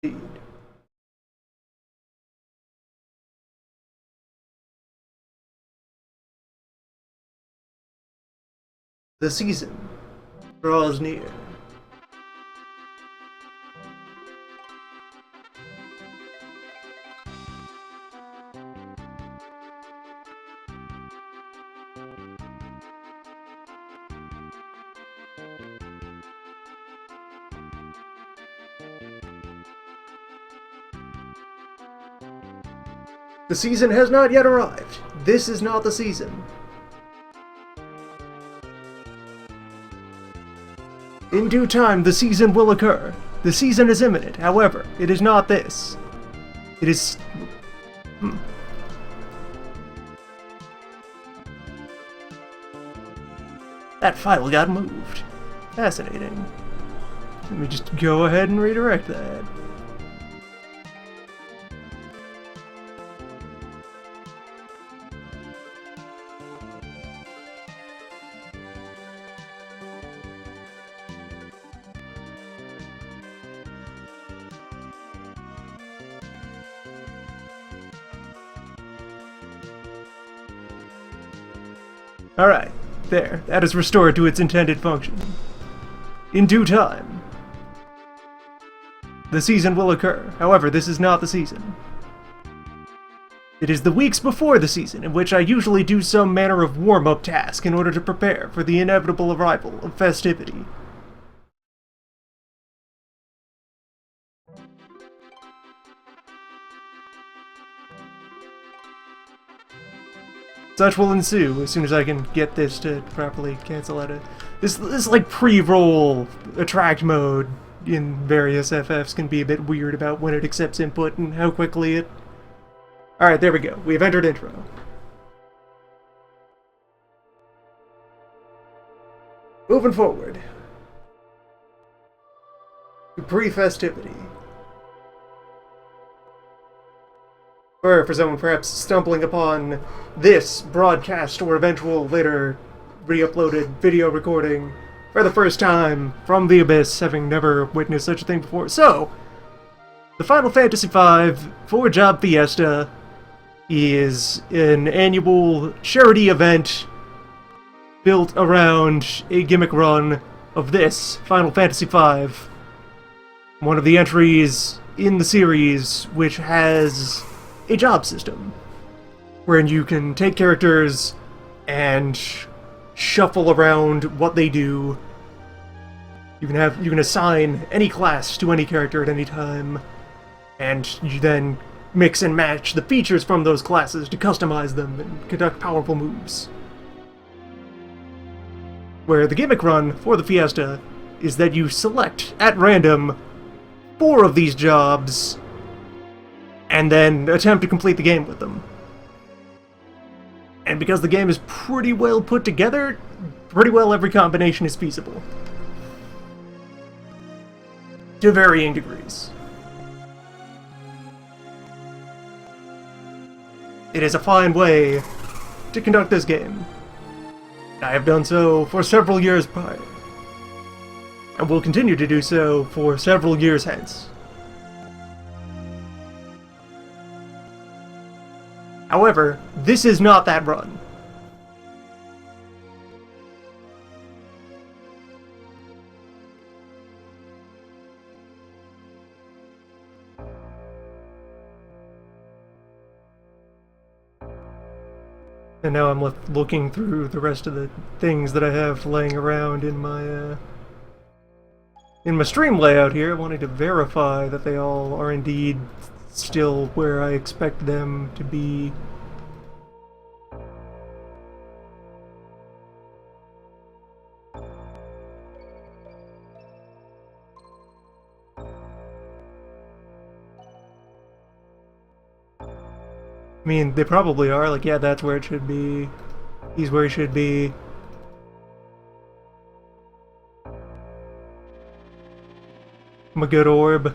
Indeed. The season draws near. The season has not yet arrived. This is not the season. In due time, the season will occur. The season is imminent. However, it is not this. It is... That file got moved. Fascinating. Let me just go ahead and redirect that. Alright, there. That is restored to its intended function. In due time. The season will occur. However, this is not the season. It is the weeks before the season, in which I usually do some manner of warm-up task in order to prepare for the inevitable arrival of festivity. Such will ensue as soon as I can get this to properly cancel out this like pre-roll attract mode in various FFs can be a bit weird about when it accepts input and how quickly it... Alright, there we go. We have entered intro. Moving forward. To pre-festivity. Or for someone perhaps stumbling upon this broadcast or eventual later re-uploaded video recording for the first time from the Abyss, having never witnessed such a thing before. So, the Final Fantasy V 4-Job Fiesta is an annual charity event built around a gimmick run of this, Final Fantasy V. One of the entries in the series which has a job system, wherein you can take characters and shuffle around what they do. You can assign any class to any character at any time, and you then mix and match the features from those classes to customize them and conduct powerful moves. Where the gimmick run for the Fiesta is that you select at random 4 of these jobs and then attempt to complete the game with them. And because the game is pretty well put together, pretty well every combination is feasible. To varying degrees. It is a fine way to conduct this game. I have done so for several years prior, and will continue to do so for several years hence. However, this is not that run. And now I'm looking through the rest of the things that I have laying around in my stream layout here, wanting to verify that they all are indeed still where I expect them to be. I mean, they probably are. Like, yeah, that's where it should be. He's where he should be. I'm a good orb.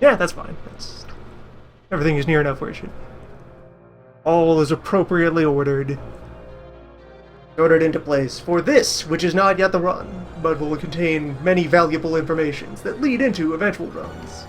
Yeah, that's fine. Everything is near enough where it should be. All is appropriately ordered into place for this, which is not yet the run, but will contain many valuable informations that lead into eventual runs.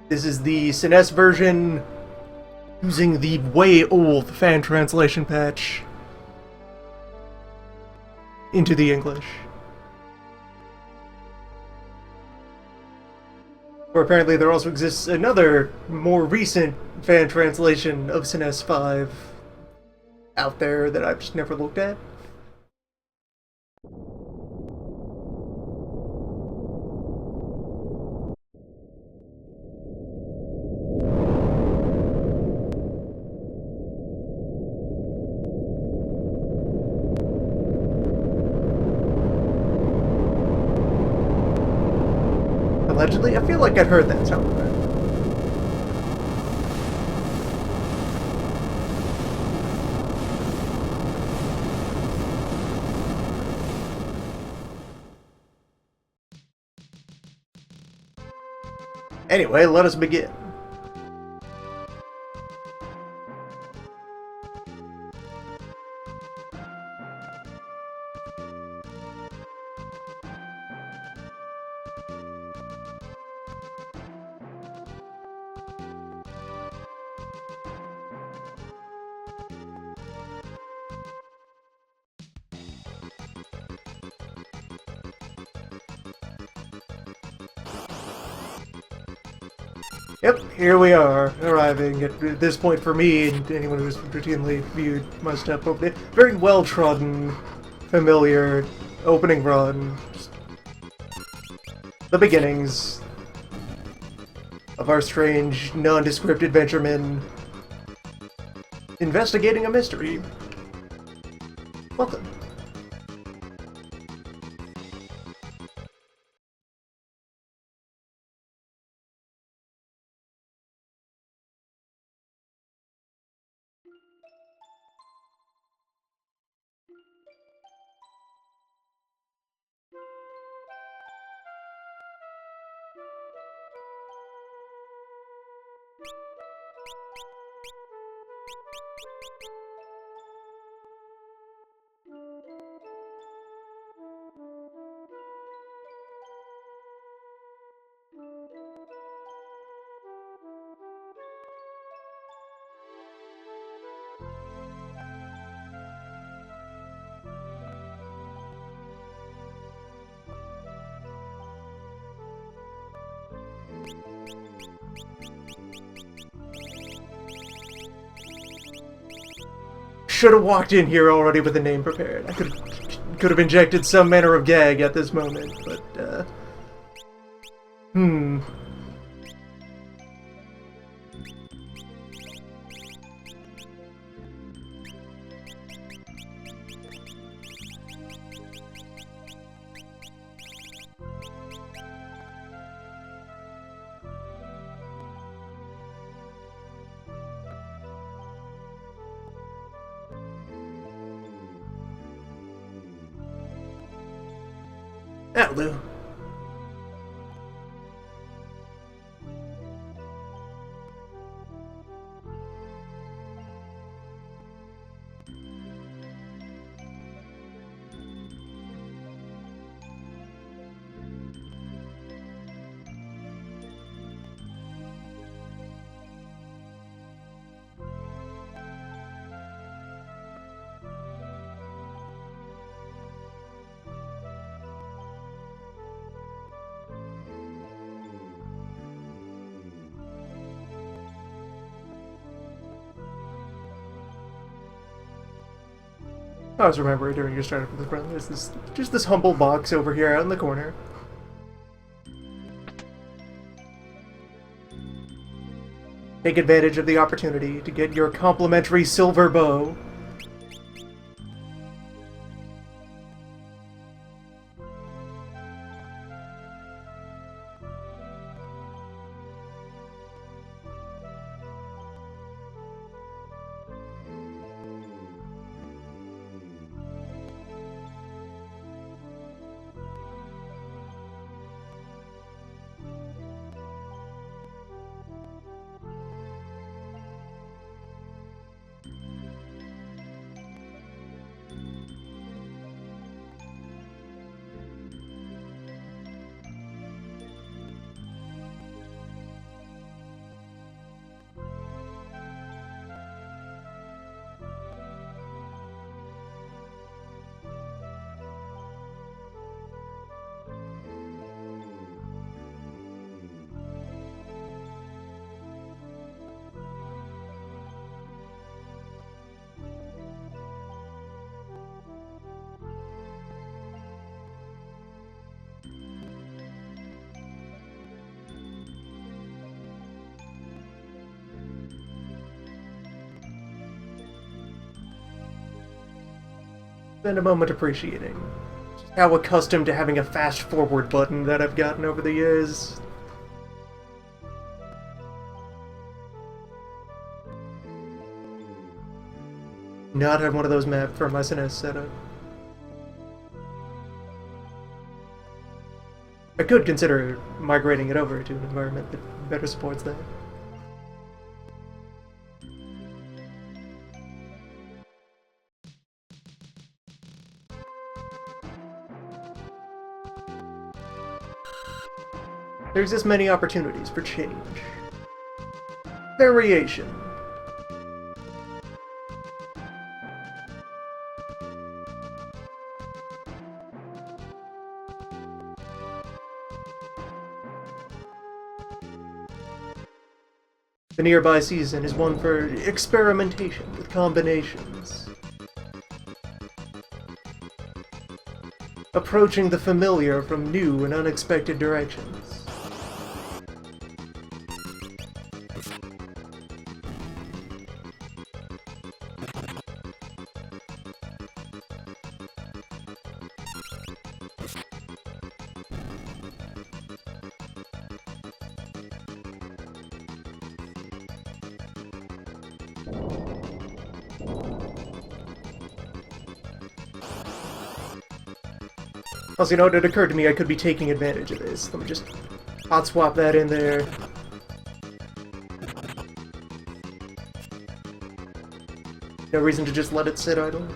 This is the SNES version using the way old fan translation patch into the English. Or apparently there also exists another, more recent fan translation of SNES 5 out there that I've just never looked at. Allegedly, I feel like I'd heard that somewhere. Anyway, let us begin. Yep, here we are, arriving at this point for me, and anyone who's routinely viewed my step opening. Very well-trodden, familiar opening run. Just the beginnings of our strange, nondescript adventuremen investigating a mystery. Welcome. Should have walked in here already with the name prepared. I could have injected some manner of gag at this moment, but that'll do. I always remember during your startup of the run, there's this humble box over here out in the corner. Take advantage of the opportunity to get your complimentary silver bow. Spend a moment appreciating just how accustomed to having a fast forward button that I've gotten over the years. Not have one of those mapped from my SNES setup. I could consider migrating it over to an environment that better supports that. There exist many opportunities for change. Variation. The nearby season is one for experimentation with combinations. Approaching the familiar from new and unexpected directions. Also, you know, it occurred to me I could be taking advantage of this. Let me just hot swap that in there. No reason to just let it sit idle.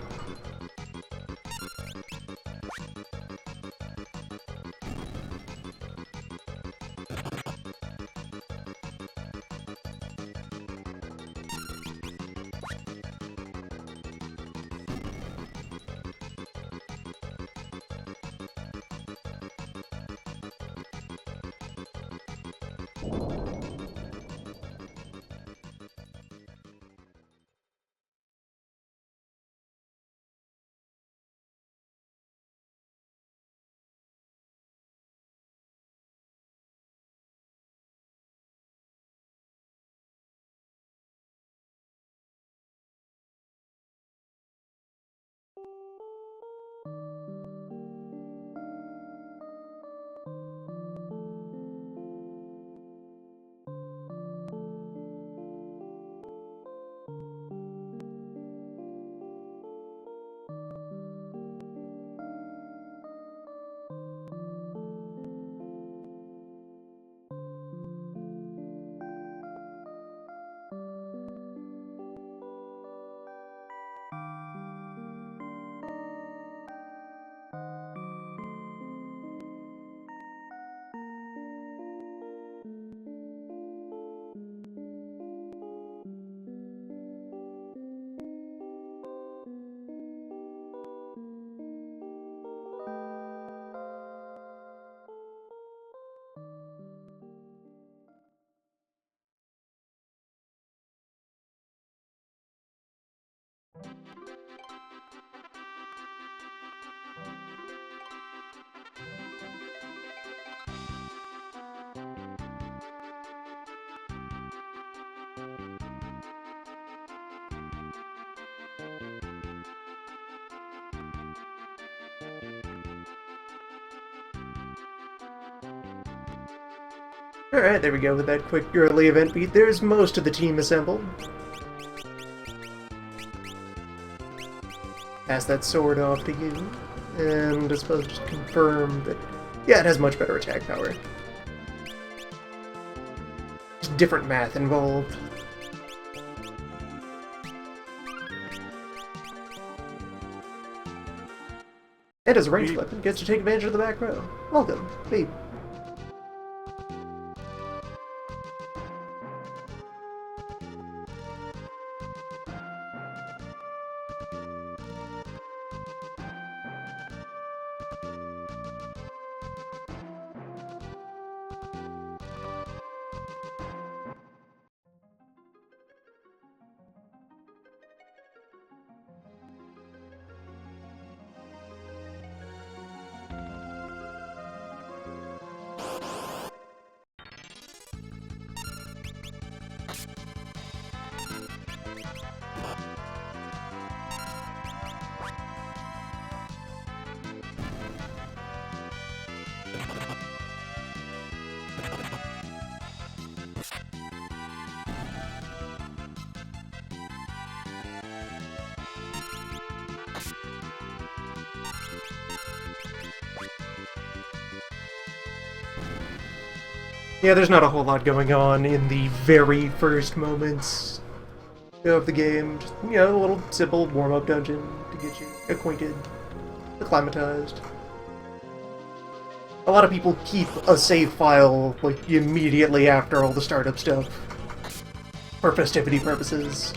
Alright, there we go with that quick early event beat. There's most of the team assembled. Pass that sword off to you, and I suppose just confirm that, yeah, it has much better attack power. Just different math involved. And as a ranged weapon, gets to take advantage of the back row. Welcome, Beep. Yeah, there's not a whole lot going on in the very first moments of the game. Just, you know, a little simple warm-up dungeon to get you acquainted, acclimatized. A lot of people keep a save file, like, immediately after all the startup stuff, for festivity purposes.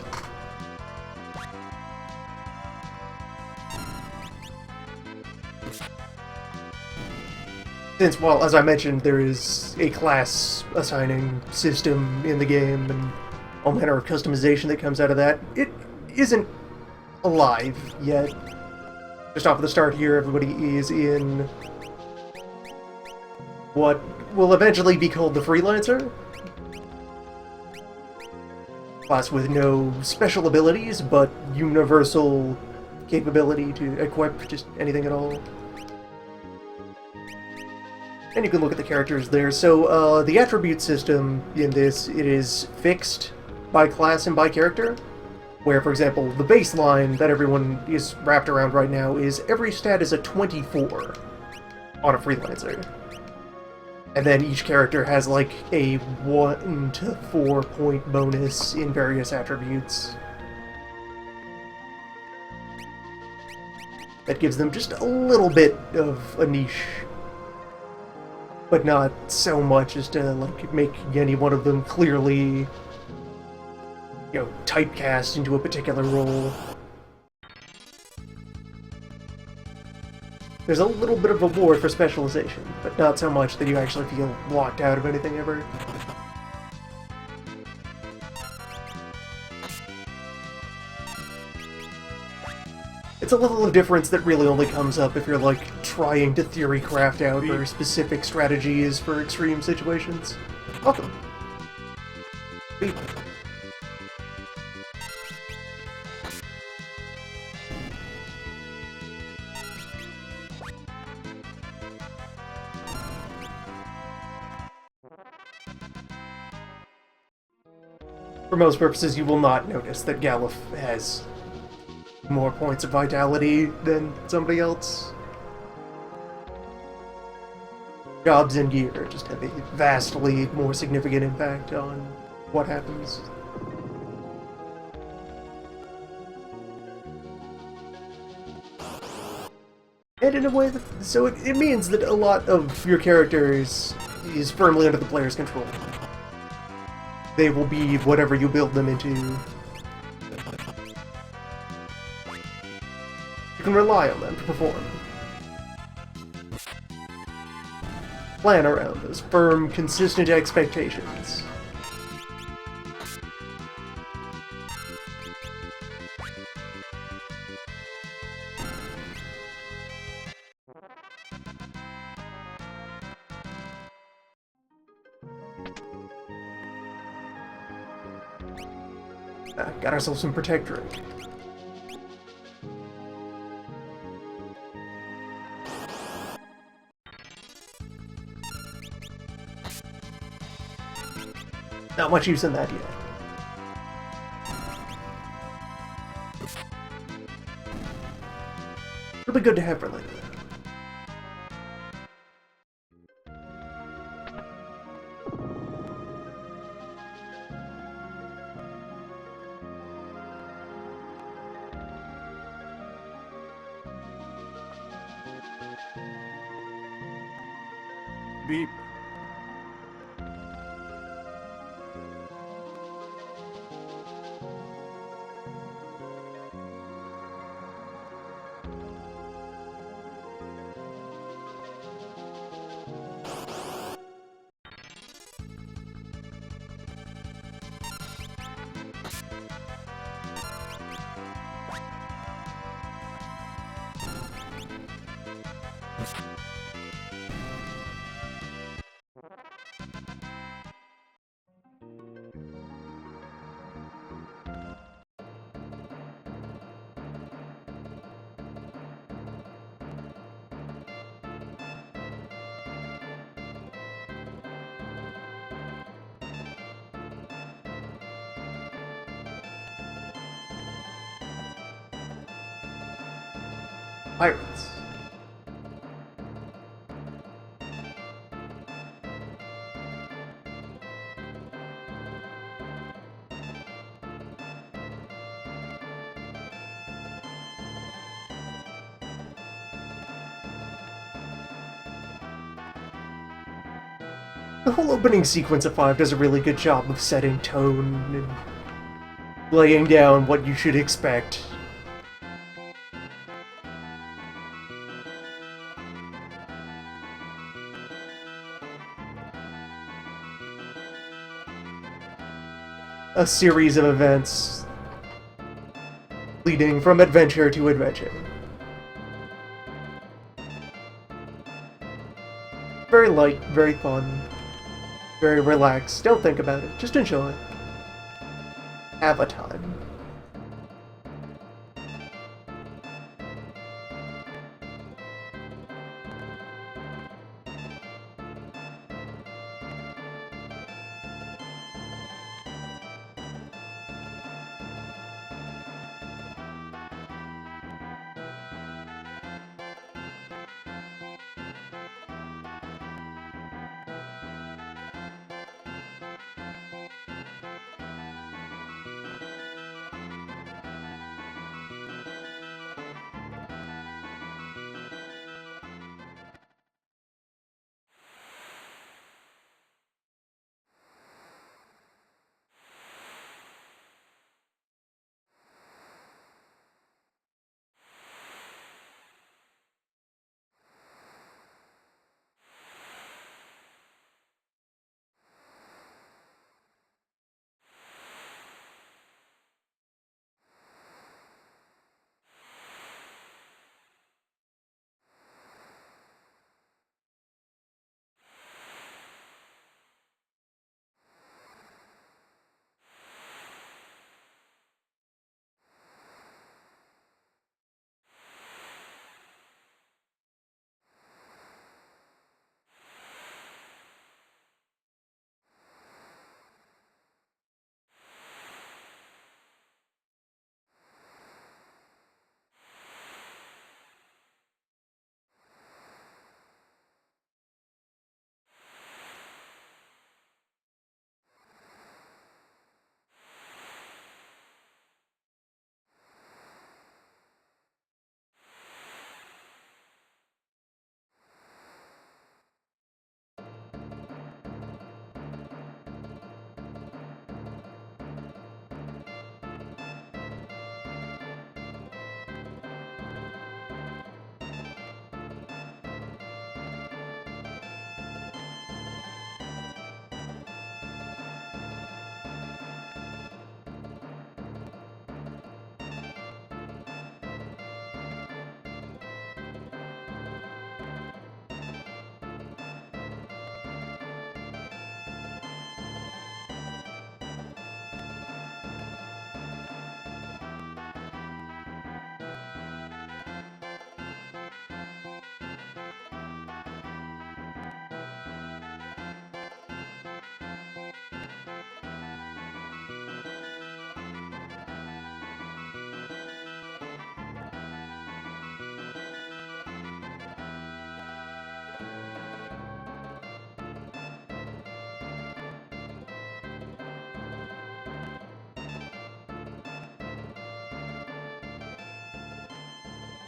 Since, well, as I mentioned, there is a class assigning system in the game and all manner of customization that comes out of that, it isn't alive yet. Just off the start here, everybody is in what will eventually be called the Freelancer. Class with no special abilities, but universal capability to equip just anything at all. And you can look at the characters there. So, the attribute system in this, it is fixed by class and by character. Where, for example, the baseline that everyone is wrapped around right now is every stat is a 24 on a Freelancer. And then each character has, like, a 1 to 4 point bonus in various attributes. That gives them just a little bit of a niche. But not so much as to, like, make any one of them clearly, you know, typecast into a particular role. There's a little bit of a reward for specialization, but not so much that you actually feel locked out of anything ever. It's a level of difference that really only comes up if you're, like, trying to theory craft out very specific strategies for extreme situations. Welcome. Beep. For most purposes, you will not notice that Galuf has more points of vitality than somebody else. Jobs and gear just have a vastly more significant impact on what happens. And in a way, so it means that a lot of your characters is firmly under the player's control. They will be whatever you build them into. You can rely on them to perform. Plan around those firm, consistent expectations. Got ourselves some Protect Drink. Not much use in that yet. It'll be good to have for later. Beep. Pirates. The whole opening sequence of 5 does a really good job of setting tone and laying down what you should expect. A series of events leading from adventure to adventure. Very light, very fun, very relaxed. Don't think about it, just enjoy it. Have a time.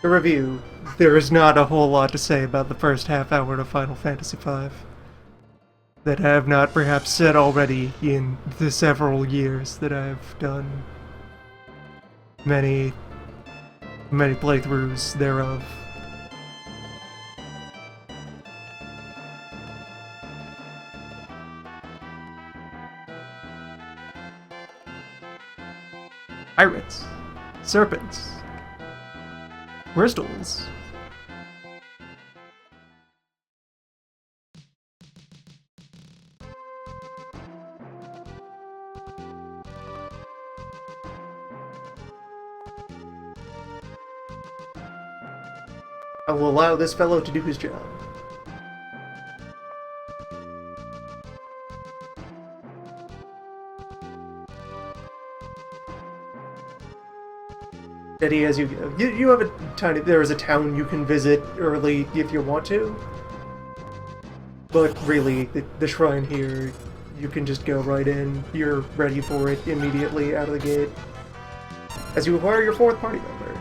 To review, there is not a whole lot to say about the first half hour of Final Fantasy V. that I have not perhaps said already in the several years that I've done many playthroughs thereof. Pirates, serpents, crystals. I will allow this fellow to do his job. Steady as you go. You have a tiny... There is a town you can visit early if you want to. But really, the shrine here, you can just go right in. You're ready for it immediately out of the gate. As you acquire your 4th party member.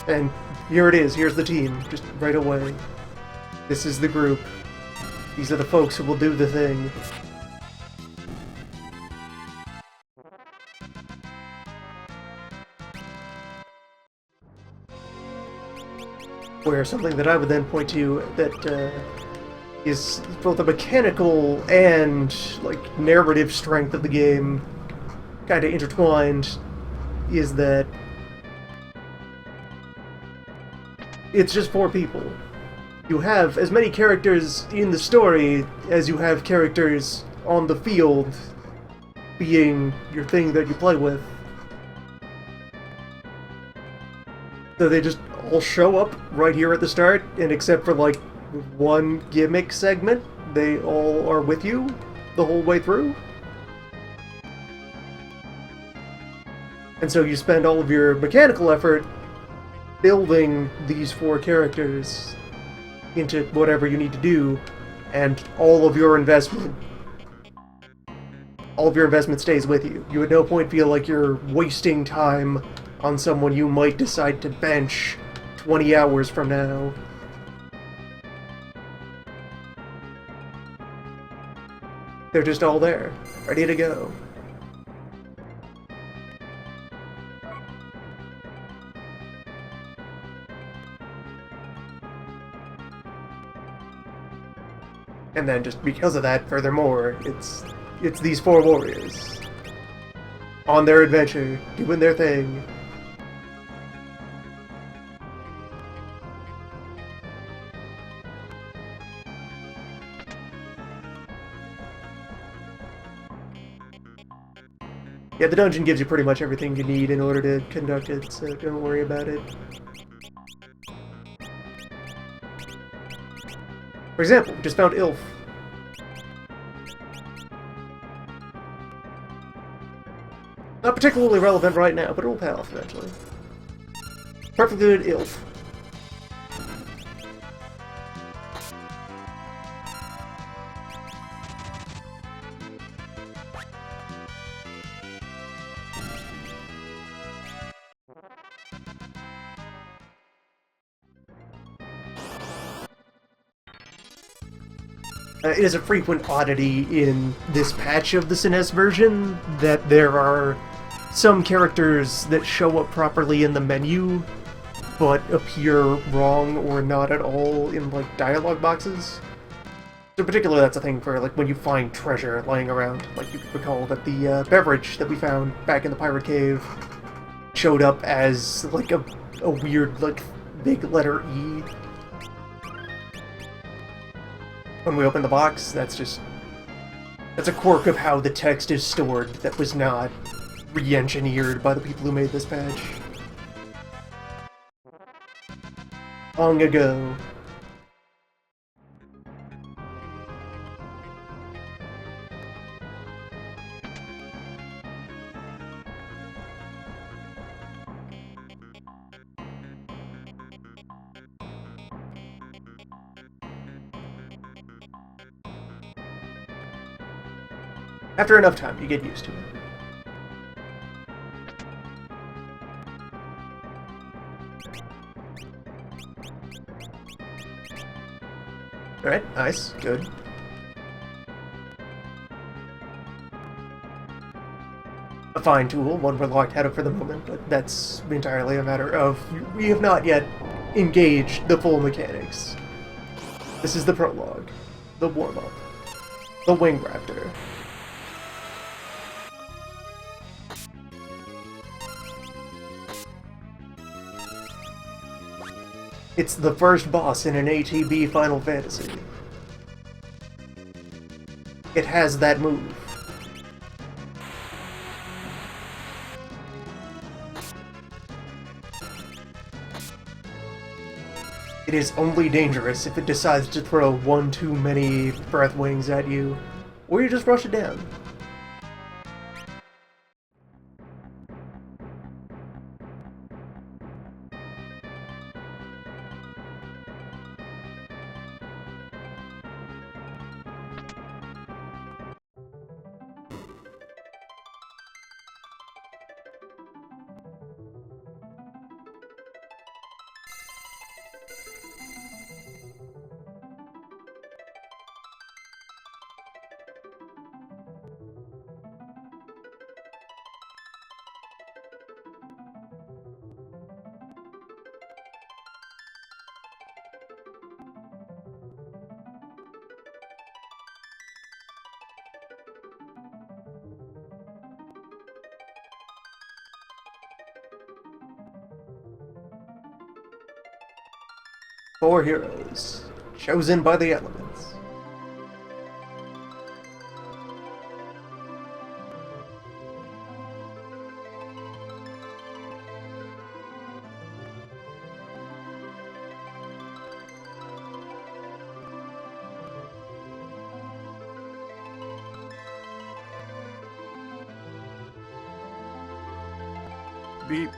And here it is. Here's the team. Just right away. This is the group. These are the folks who will do the thing. Where something that I would then point to that is both the mechanical and like narrative strength of the game kind of intertwined is that it's just 4 people. You have as many characters in the story as you have characters on the field being your thing that you play with. So they just all show up right here at the start, and except for like one gimmick segment, they all are with you the whole way through. And so you spend all of your mechanical effort building these 4 characters into whatever you need to do, and all of your investment stays with you. You at no point feel like you're wasting time on someone you might decide to bench 20 hours from now. They're just all there, ready to go. And then just because of that, furthermore, it's these 4 warriors on their adventure, doing their thing. Yeah, the dungeon gives you pretty much everything you need in order to conduct it, so don't worry about it. For example, we just found Ilf. Not particularly relevant right now, but it'll pay off eventually. Perfectly good Ilf. It is a frequent oddity in this patch of the SNES version that there are some characters that show up properly in the menu, but appear wrong or not at all in, like, dialogue boxes. So particularly that's a thing for, like, when you find treasure lying around. Like, you could recall that the beverage that we found back in the Pirate Cave showed up as, like, a weird, like, big letter E. When we open the box, that's a quirk of how the text is stored that was not re-engineered by the people who made this patch. Long ago. After enough time, you get used to it. Alright, nice, good. a fine tool, one we're locked out of for the moment, but that's entirely a matter of we have not yet engaged the full mechanics. This is the prologue, the warm-up, the Wing Raptor. It's the first boss in an ATB Final Fantasy. It has that move. It is only dangerous if it decides to throw one too many breath wings at you, or you just rush it down. Four heroes, chosen by the elements. Beep.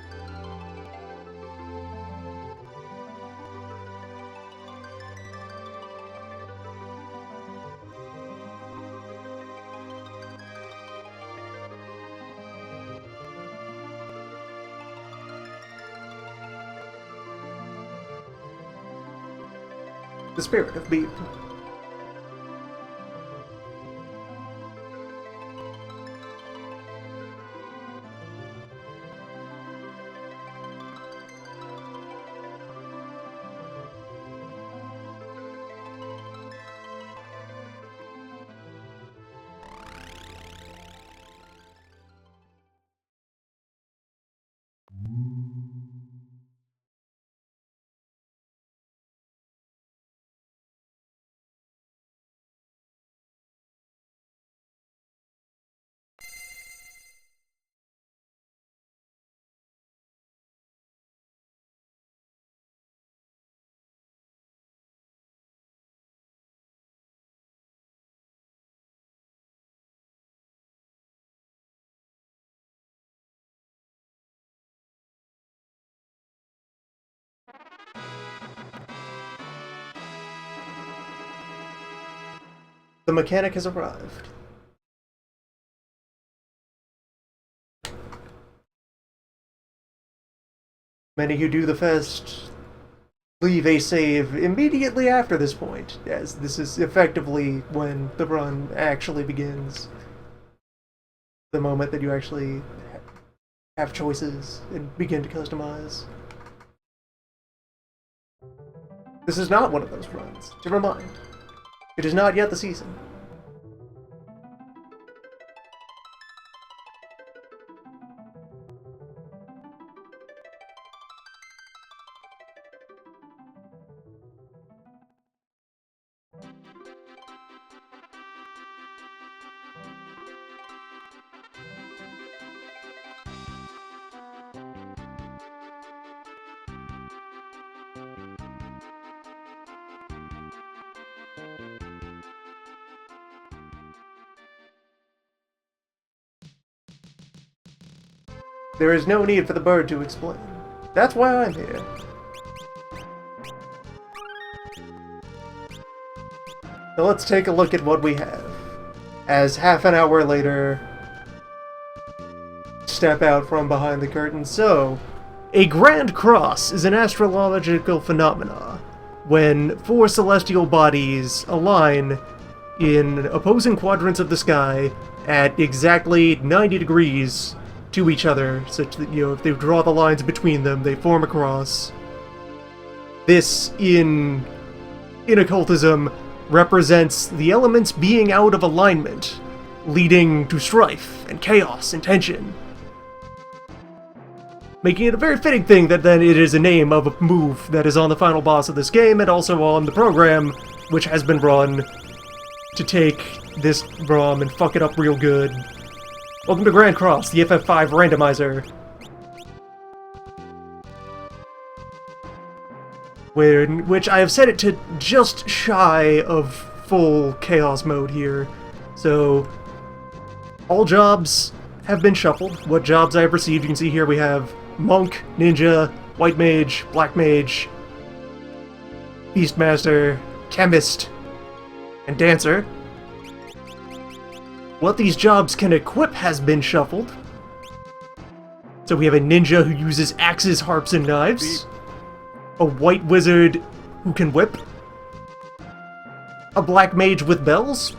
The spirit of Beep. The mechanic has arrived. Many who do the fest leave a save immediately after this point, as this is effectively when the run actually begins. The moment that you actually have choices and begin to customize. This is not one of those runs, to remind. It is not yet the season. There is no need for the bird to explain. That's why I'm here. So let's take a look at what we have. As half an hour later, step out from behind the curtain. So, a grand cross is an astrological phenomena when four celestial bodies align in opposing quadrants of the sky at exactly 90 degrees to each other, such that, if they draw the lines between them, they form a cross. This, in occultism, represents the elements being out of alignment, leading to strife and chaos and tension. Making it a very fitting thing that then it is a name of a move that is on the final boss of this game, and also on the program, which has been run to take this ROM and fuck it up real good. Welcome to Grand Cross, the FF5 randomizer. Which I have set it to just shy of full chaos mode here. So, all jobs have been shuffled. What jobs I have received, you can see here we have Monk, Ninja, White Mage, Black Mage, Beastmaster, Chemist, and Dancer. What these jobs can equip has been shuffled. So we have a Ninja who uses axes, harps, and knives. A White Wizard who can whip. A Black Mage with bells.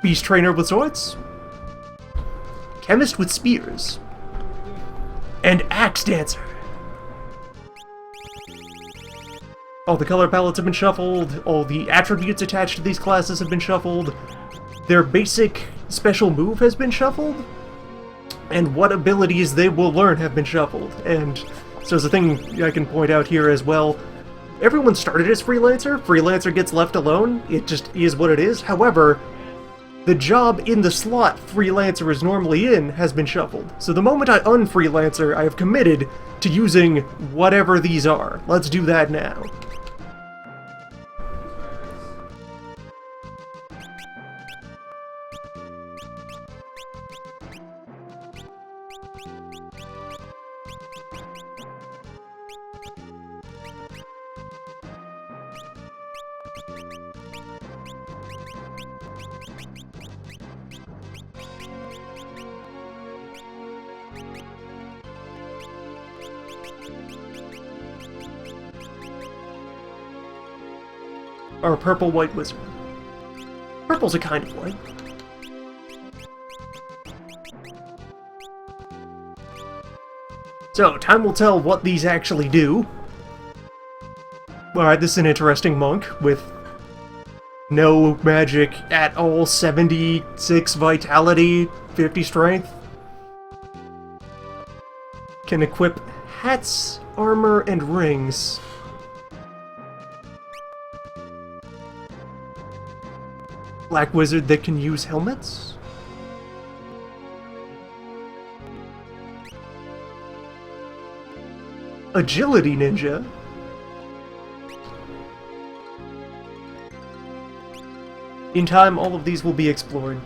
Beast Trainer with swords. Chemist with spears. And Axe Dancer. All the color palettes have been shuffled, all the attributes attached to these classes have been shuffled, their basic special move has been shuffled, and what abilities they will learn have been shuffled. And so there's a thing I can point out here as well. Everyone started as Freelancer. Freelancer gets left alone. It just is what it is. However, the job in the slot Freelancer is normally in has been shuffled. So the moment I un-Freelancer, I have committed to using whatever these are. Let's do that now. Or a purple white wizard. Purple's a kind of white. So, time will tell what these actually do. Alright, this is an interesting monk with no magic at all, 76 vitality, 50 strength. Can equip hats, armor, and rings. Black Wizard that can use helmets? Agility Ninja? In time, all of these will be explored.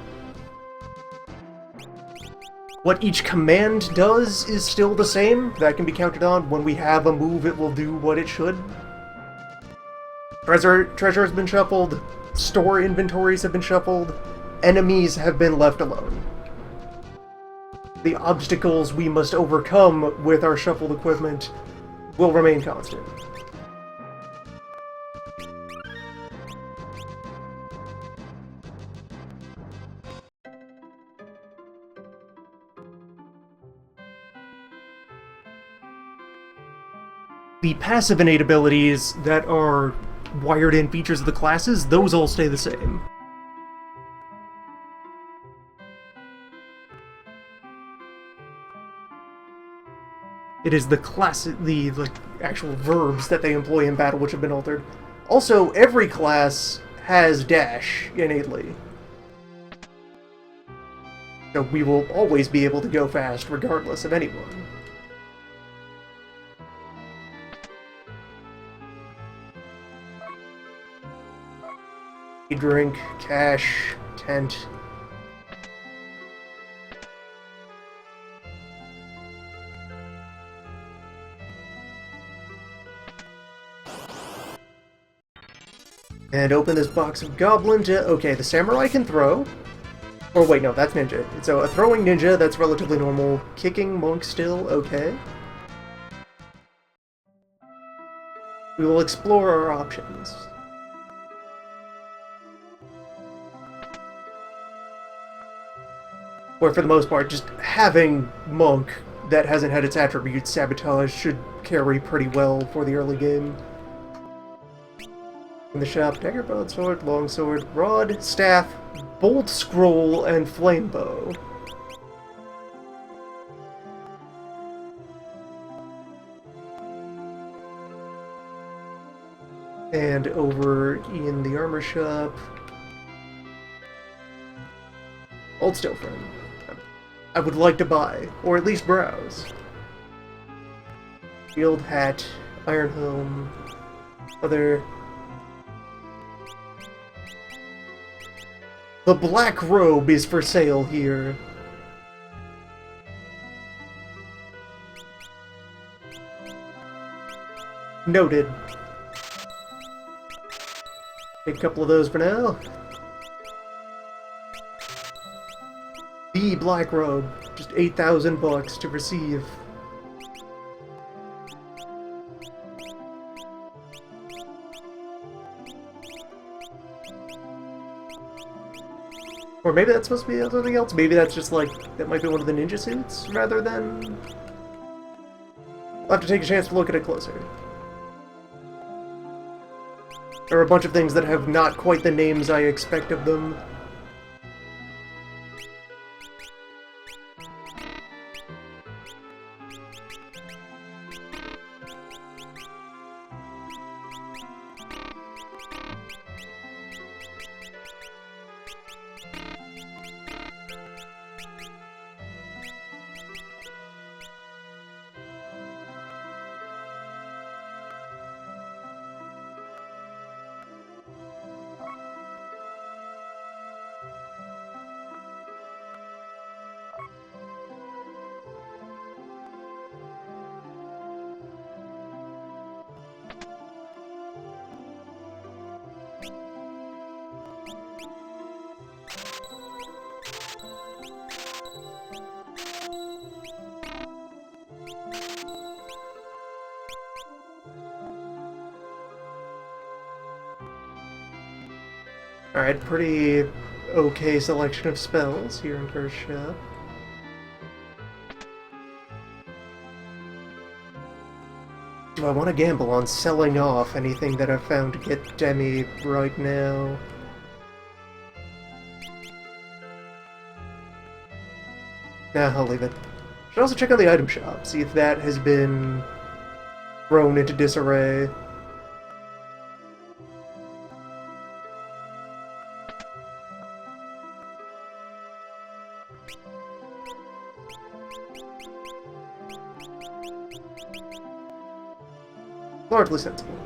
What each command does is still the same. That can be counted on. When we have a move, it will do what it should. Treasure has been shuffled. Store inventories have been shuffled. Enemies have been left alone. The obstacles we must overcome with our shuffled equipment will remain constant. The passive innate abilities that are wired-in features of the classes, those all stay the same. It is the actual verbs that they employ in battle which have been altered. Also, every class has dash innately. So we will always be able to go fast regardless of anyone. Drink, cash, tent. And open this box of goblin to... Okay, the samurai can throw. Or wait, no, that's ninja. So a throwing ninja, that's relatively normal. Kicking monk still, okay. We will explore our options. Or for the most part, just having Monk that hasn't had its attribute Sabotage should carry pretty well for the early game. In the shop, dagger, broadsword, longsword, rod, staff, bolt scroll, and flame bow. And over in the armor shop, Old Steel Friend. I would like to buy, or at least browse. Shield, hat, iron helm, other... The black robe is for sale here. Noted. Take a couple of those for now. The black robe, just 8,000 bucks to receive. Or maybe that's supposed to be something else. Maybe that's just like, that might be one of the ninja suits rather than... I'll have to take a chance to look at it closer. There are a bunch of things that have not quite the names I expect of them. Alright, pretty okay selection of spells here in First Shop. Do I want to gamble on selling off anything that I've found to get Demi right now? Nah, I'll leave it. Should also check on the item shop, see if that has been thrown into disarray. Largely sensible.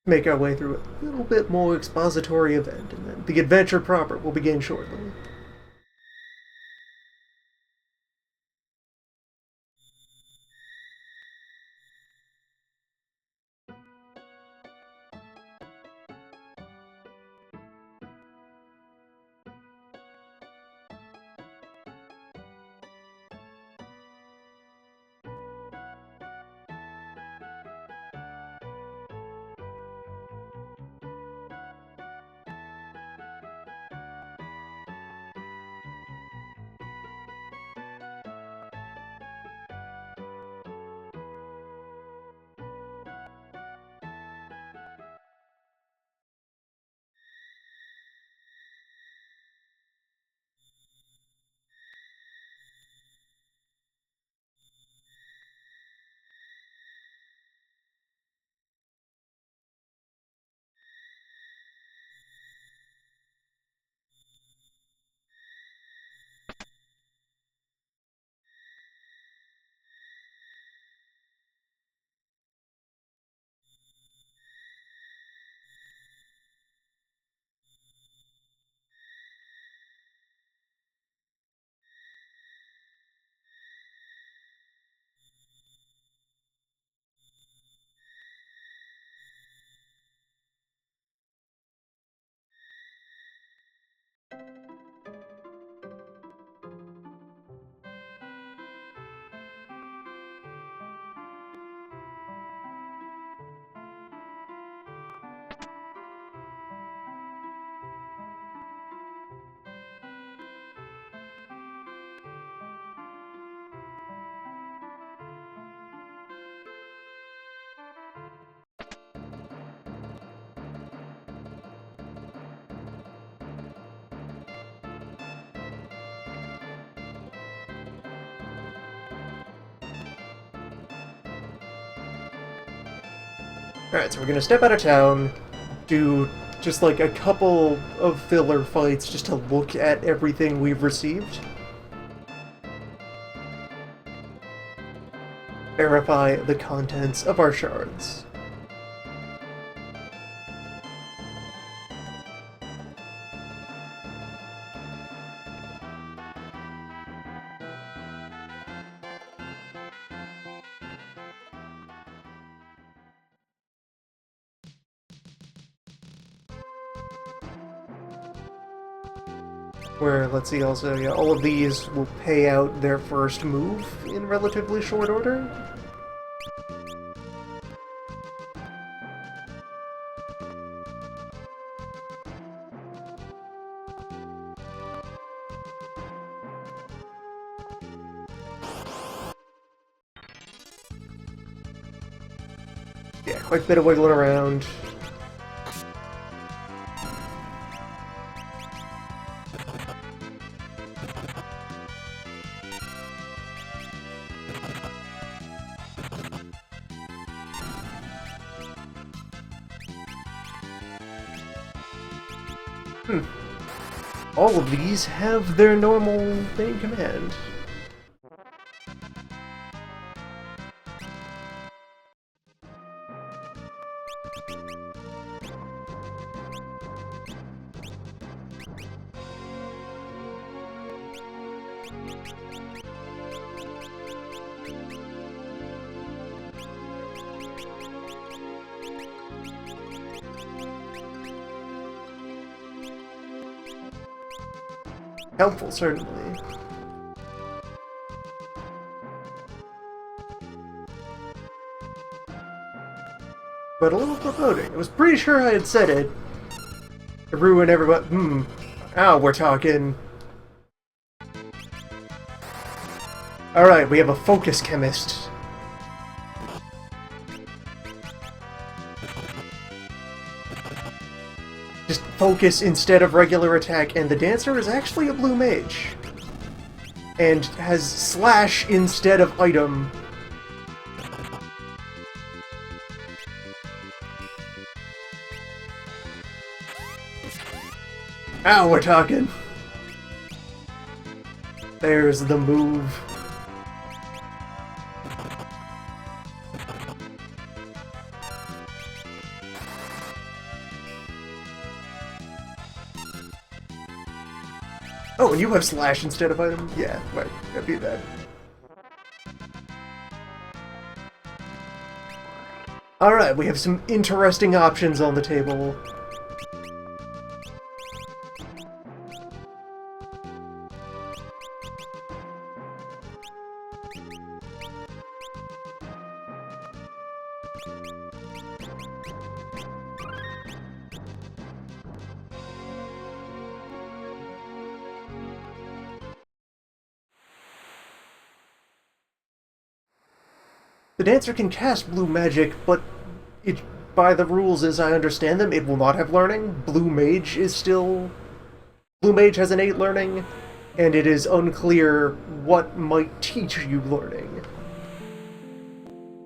Make our way through a little bit more expository event, and then the adventure proper will begin shortly. Alright, so we're gonna step out of town, do just like a couple of filler fights just to look at everything we've received. Verify the contents of our shards. Where, let's see, also, yeah, all of these will pay out their first move in relatively short order. Yeah, quite a bit of wiggling around. All of these have their normal main command. Helpful, certainly. But a little foreboding. I was pretty sure I had said it. To ruin everybody. Now we're talking. Alright, we have a focus chemist. Just focus instead of regular attack, and the dancer is actually a blue mage. And has slash instead of item. Now we're talking. There's the move. Oh, and you have slash instead of item? Yeah, right. That'd be that. Alright, we have some interesting options on the table. The dancer can cast blue magic, but it, by the rules as I understand them, it will not have learning. Blue mage has innate learning, and it is unclear what might teach you learning.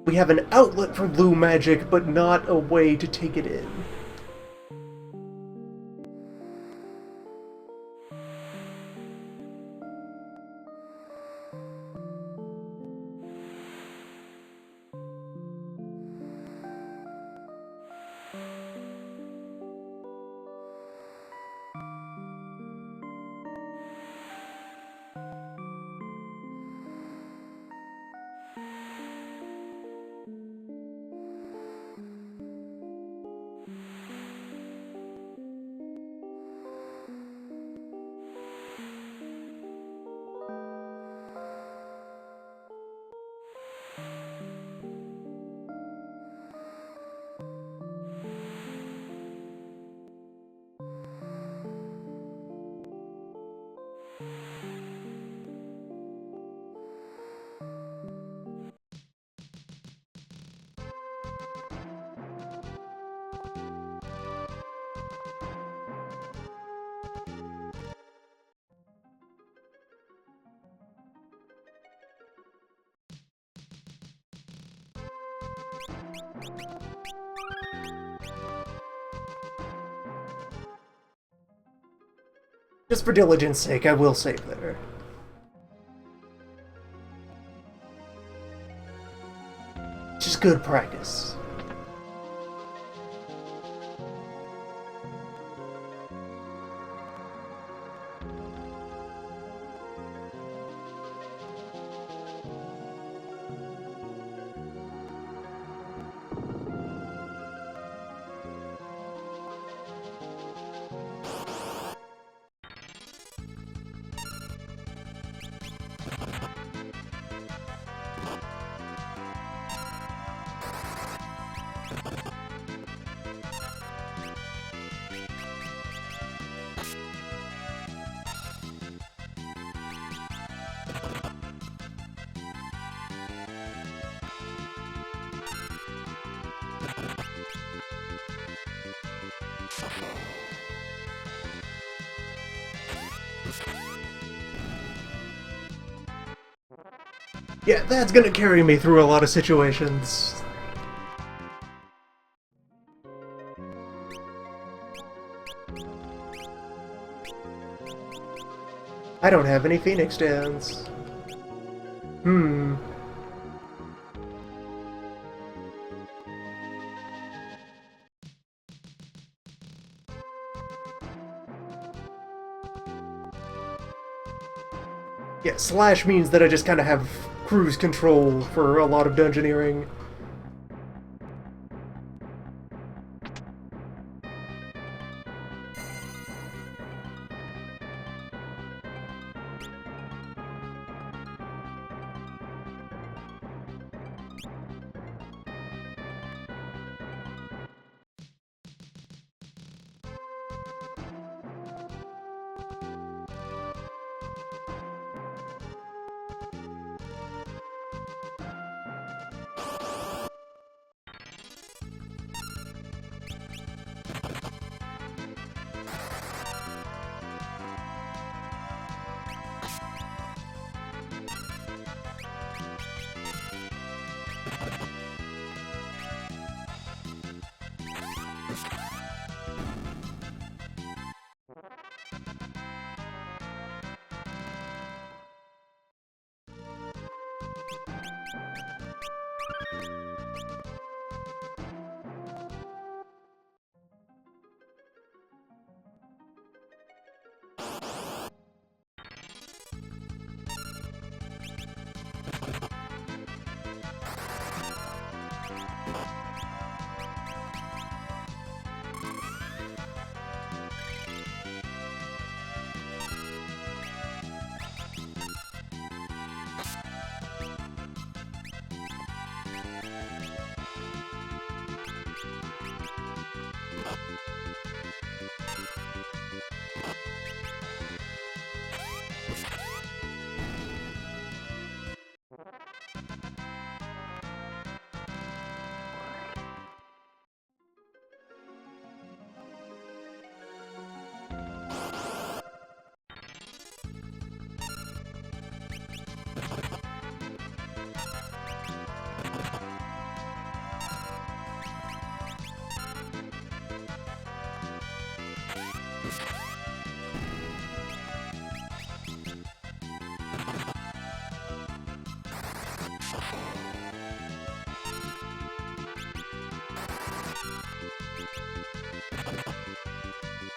We have an outlet for blue magic, but not a way to take it in. Just for diligence sake, I will save there. Just good practice. Yeah, that's gonna carry me through a lot of situations. I don't have any Phoenix Downs. Yeah, slash means that I just kind of have cruise control for a lot of dungeoneering.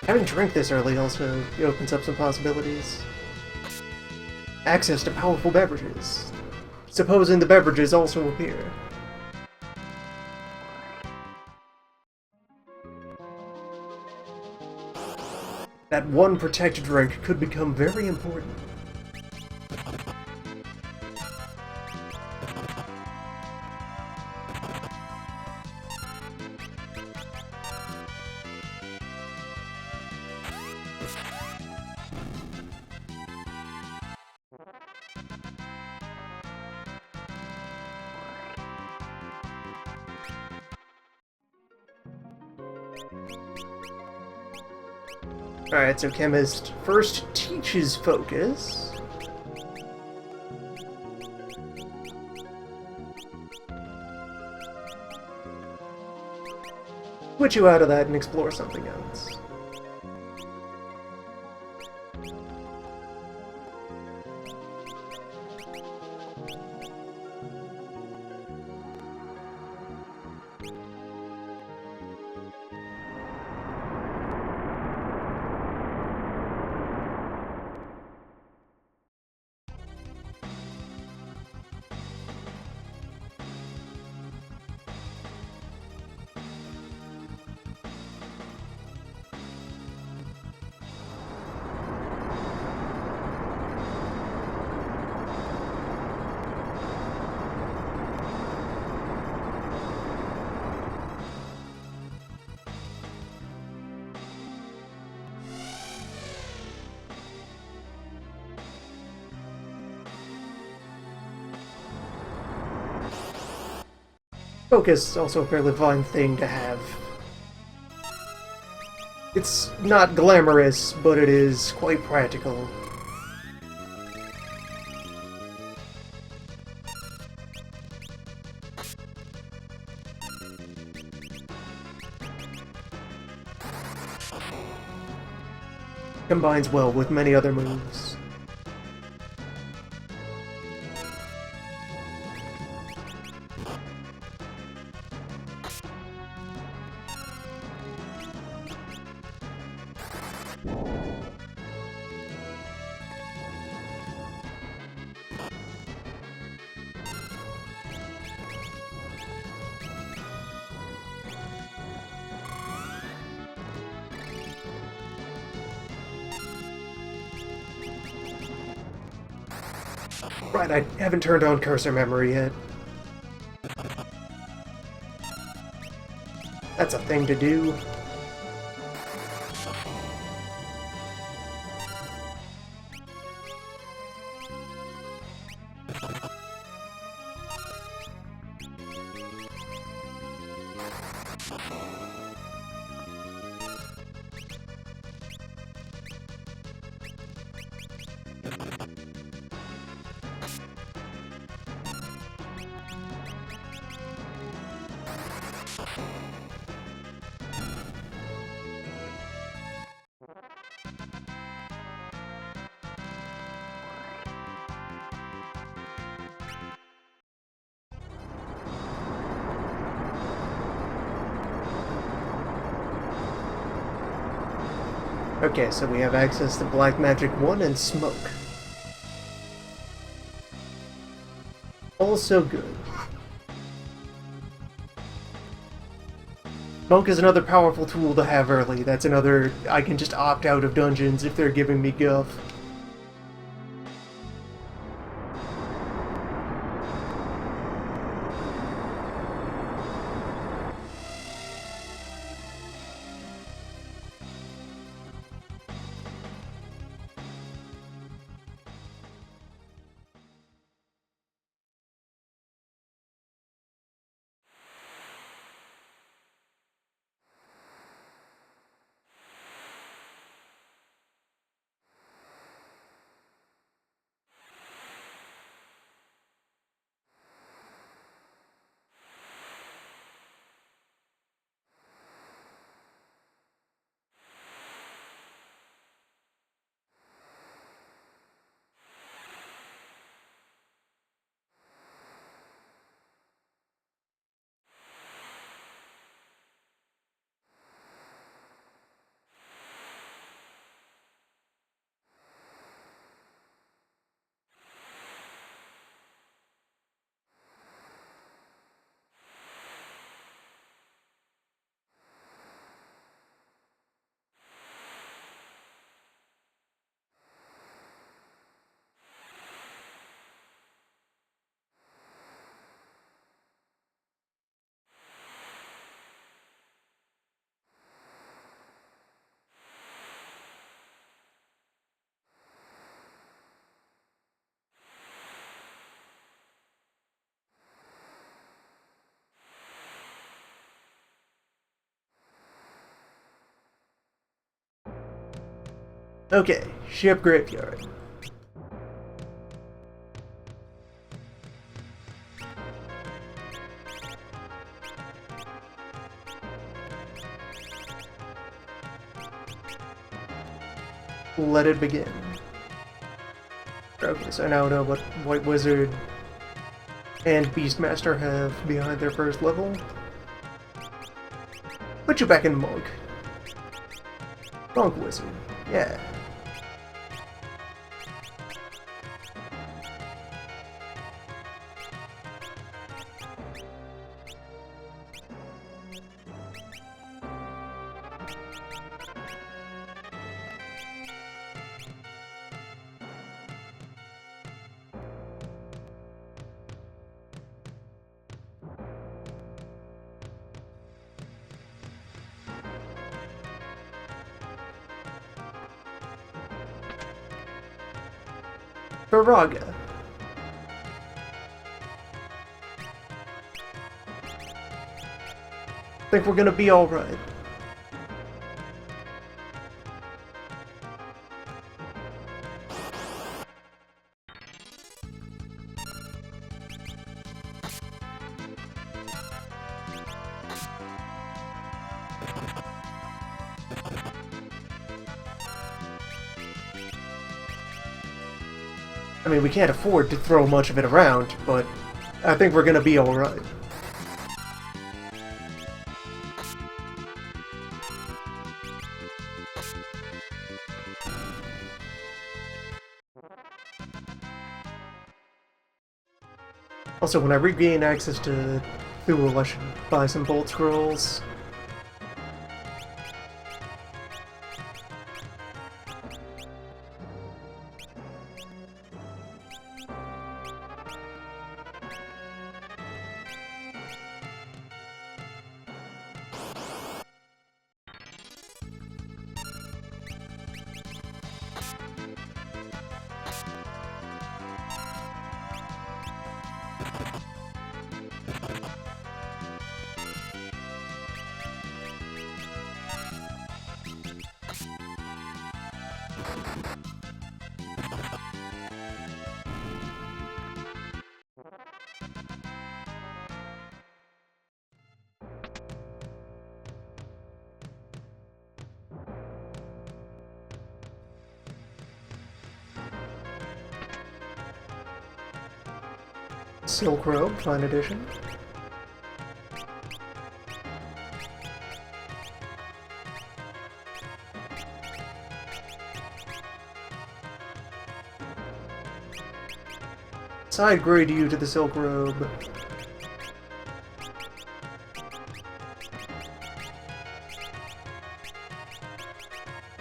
Having drank this early also opens up some possibilities. Access to powerful beverages. Supposing the beverages also appear. That one protected drink could become very important. Alright, so Chemist first teaches Focus. Switch you out of that and explore something else. Focus, also a fairly fine thing to have. It's not glamorous, but it is quite practical. Combines well with many other moves. Right, I haven't turned on cursor memory yet. That's a thing to do. Okay, so we have access to Black Magic 1 and Smoke. Also good. Smoke is another powerful tool to have early. That's another... I can just opt out of dungeons if they're giving me guff. Okay, ship graveyard. Let it begin. Okay, so I now know what White Wizard and Beastmaster have behind their first level. Put you back in Monk. Monk Wizard, yeah. Firaga. Think we're gonna be alright. I mean, we can't afford to throw much of it around, but I think we're gonna be alright. Also, when I regain access to Thule, I should buy some Bolt Scrolls. Silk Robe, Fine Edition. Side grade you to the Silk Robe.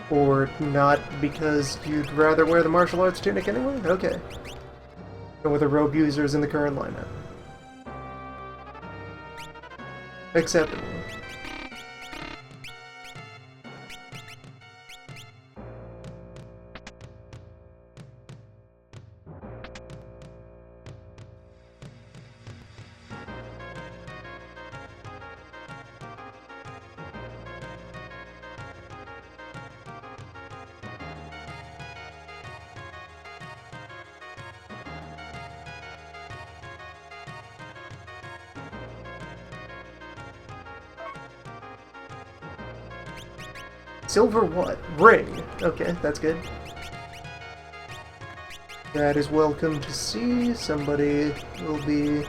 Or not because you'd rather wear the martial arts tunic anyway? Okay. Go with the robe users in the current lineup. Acceptable. Silver what? Ring. Okay, that's good. That is welcome to see. Somebody will be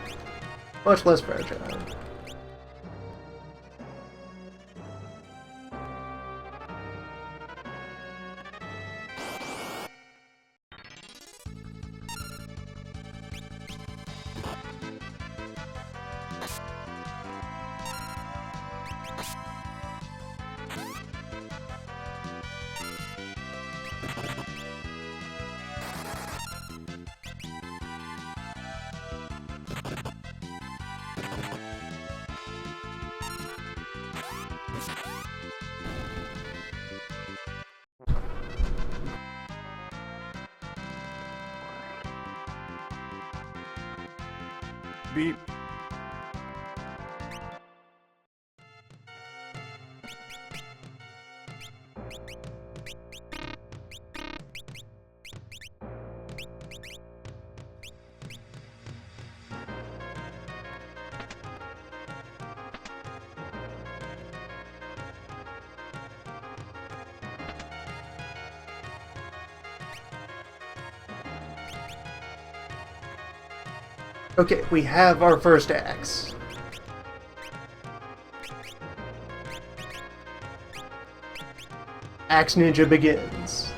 much less fragile. Beep. Okay, we have our first axe. Axe Ninja begins.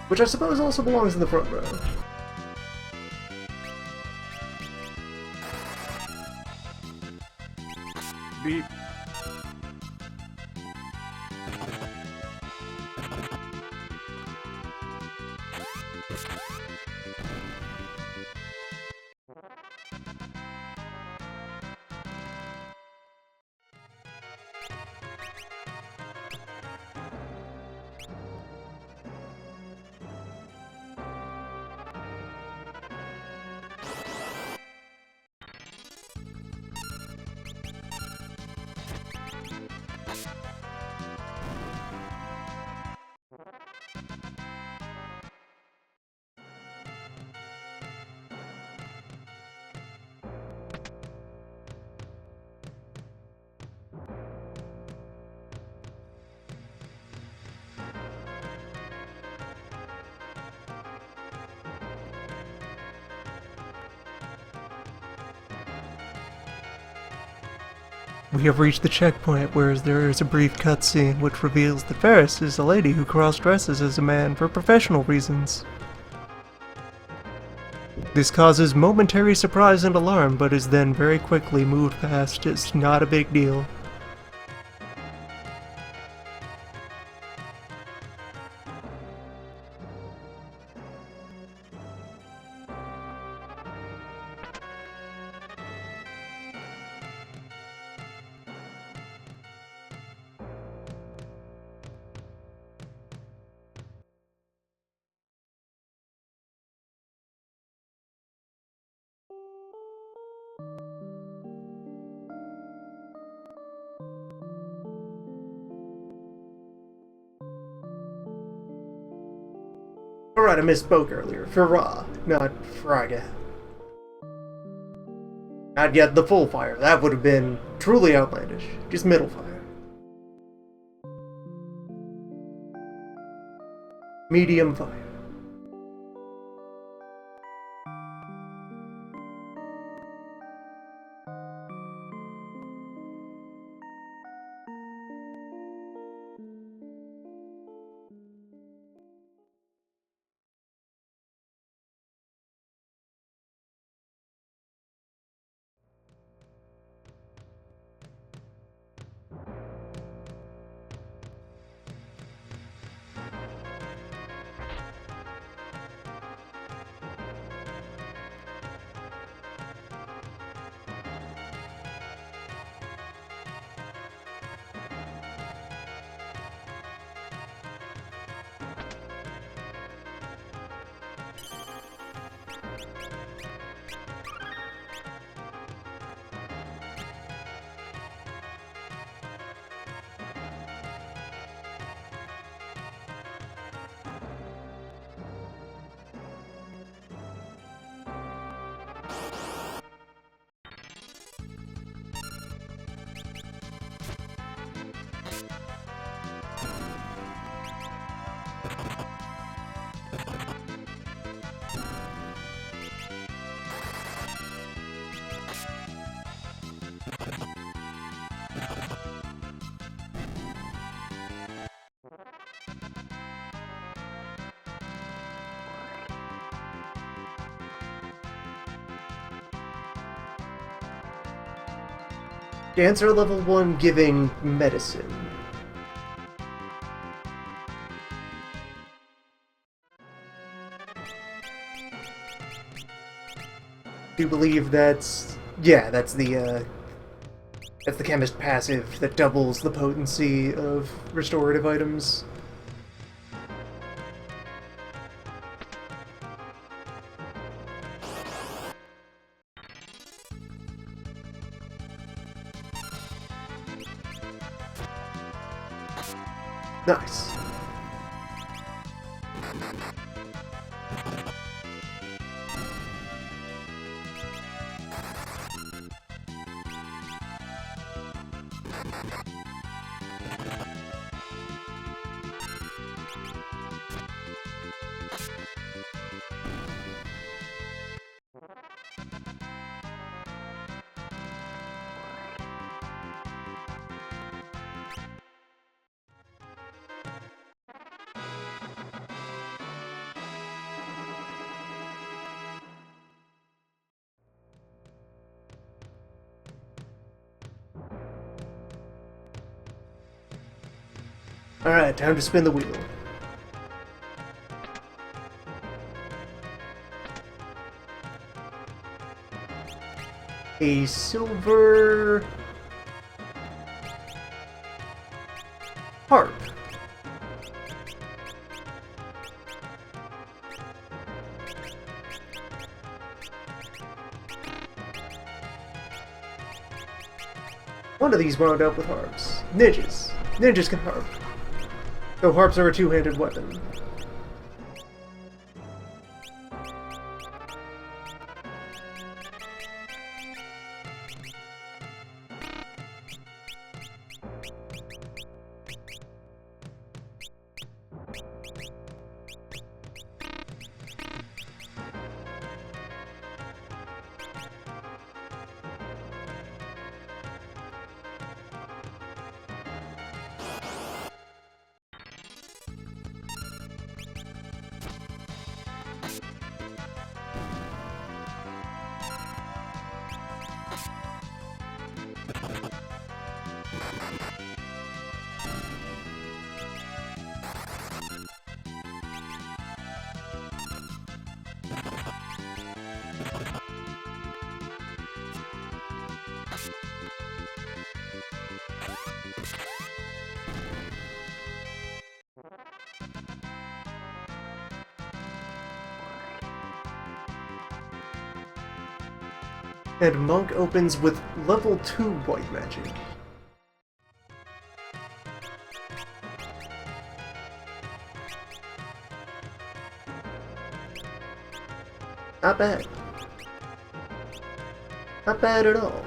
Which I suppose also belongs in the front row. Beep. We have reached the checkpoint, where there is a brief cutscene which reveals that Ferris is a lady who cross-dresses as a man for professional reasons. This causes momentary surprise and alarm, but is then very quickly moved past as not a big deal. Alright, I misspoke earlier. Farah, not Fraga. Not yet the full fire. That would have been truly outlandish. Just middle fire. Medium fire. Dancer level 1 giving medicine. Do you believe that's... yeah, that's the chemist passive that doubles the potency of restorative items. Nice. Alright, time to spin the wheel. A silver harp. One of these wound up with harps. Ninjas. Ninjas can harp. Though harps are a two-handed weapon. And Monk opens with level 2 white magic. Not bad. Not bad at all.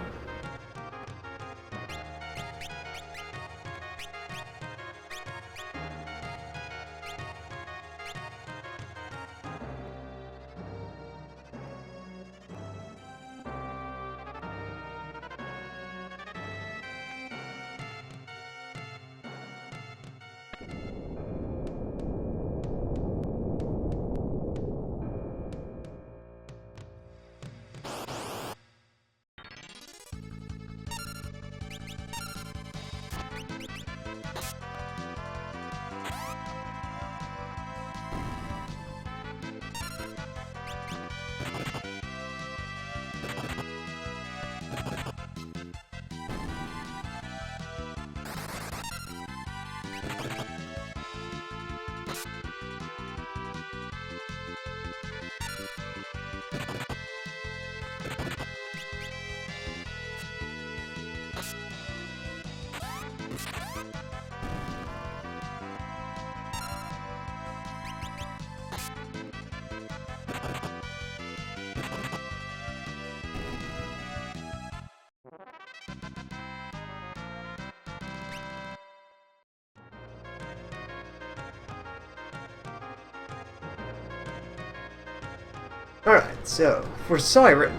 Alright, so, for Siren,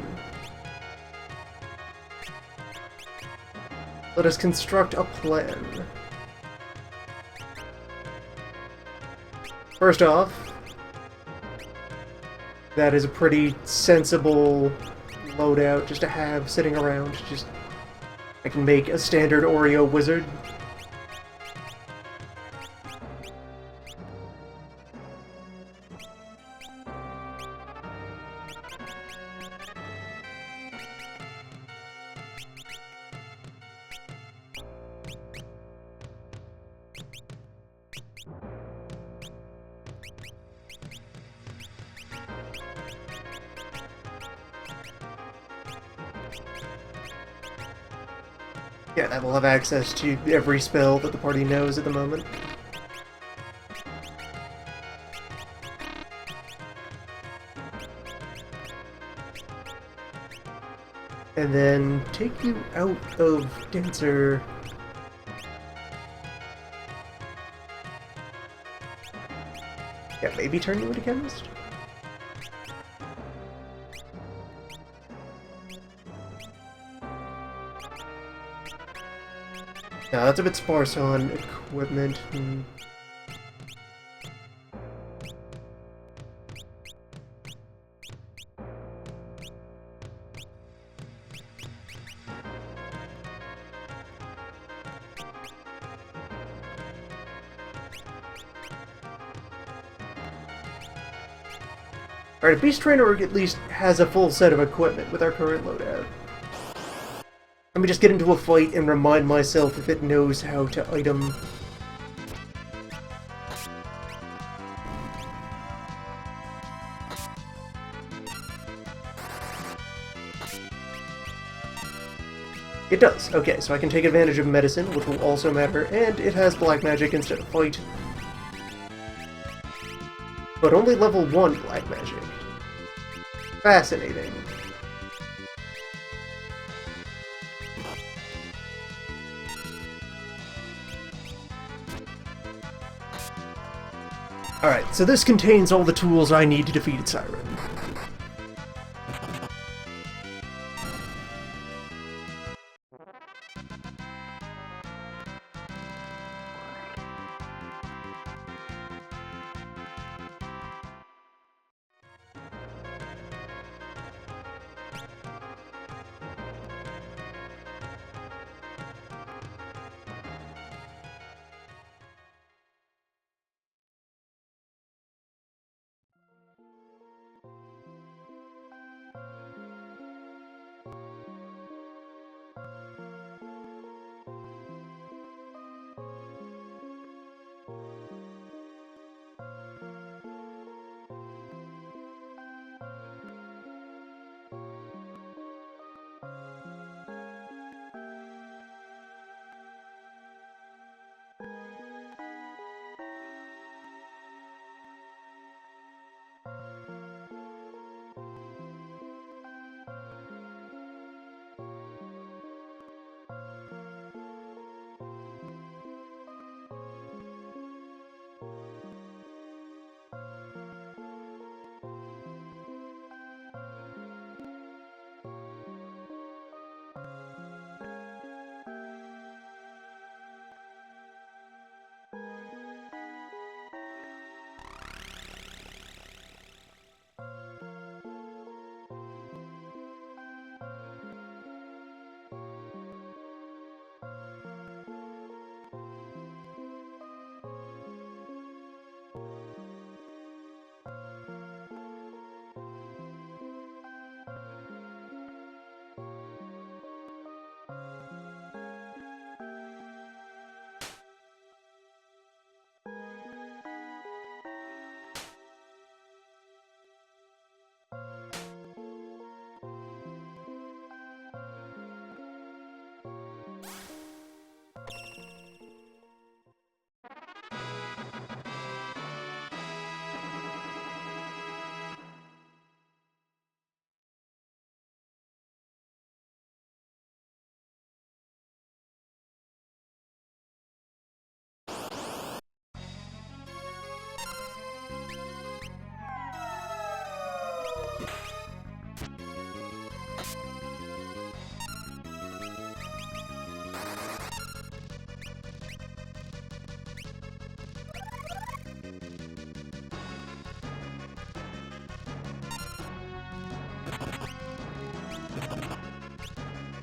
let us construct a plan. First off, that is a pretty sensible loadout just to have sitting around. Just, I can make a standard Oreo wizard. Yeah, that will have access to every spell that the party knows at the moment. And then take you out of Dancer Yeah, maybe turn you into chemist? No, that's a bit sparse on equipment. Alright, a Beast Trainer at least has a full set of equipment with our current loadout. Let me just get into a fight and remind myself if it knows how to item. It does. Okay, so I can take advantage of medicine, which will also matter, and it has black magic instead of fight. But only level 1 black magic. Fascinating. Alright, so this contains all the tools I need to defeat Siren.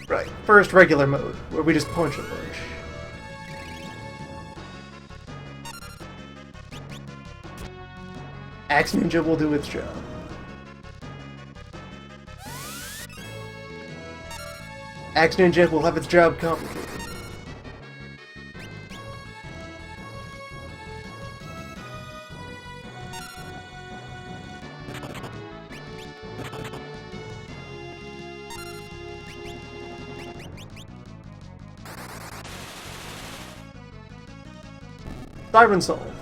Right, first regular mode, where we just punch a bunch. Axe Ninja will do its job. Axe Ninja will have its job complicated. Siren solved.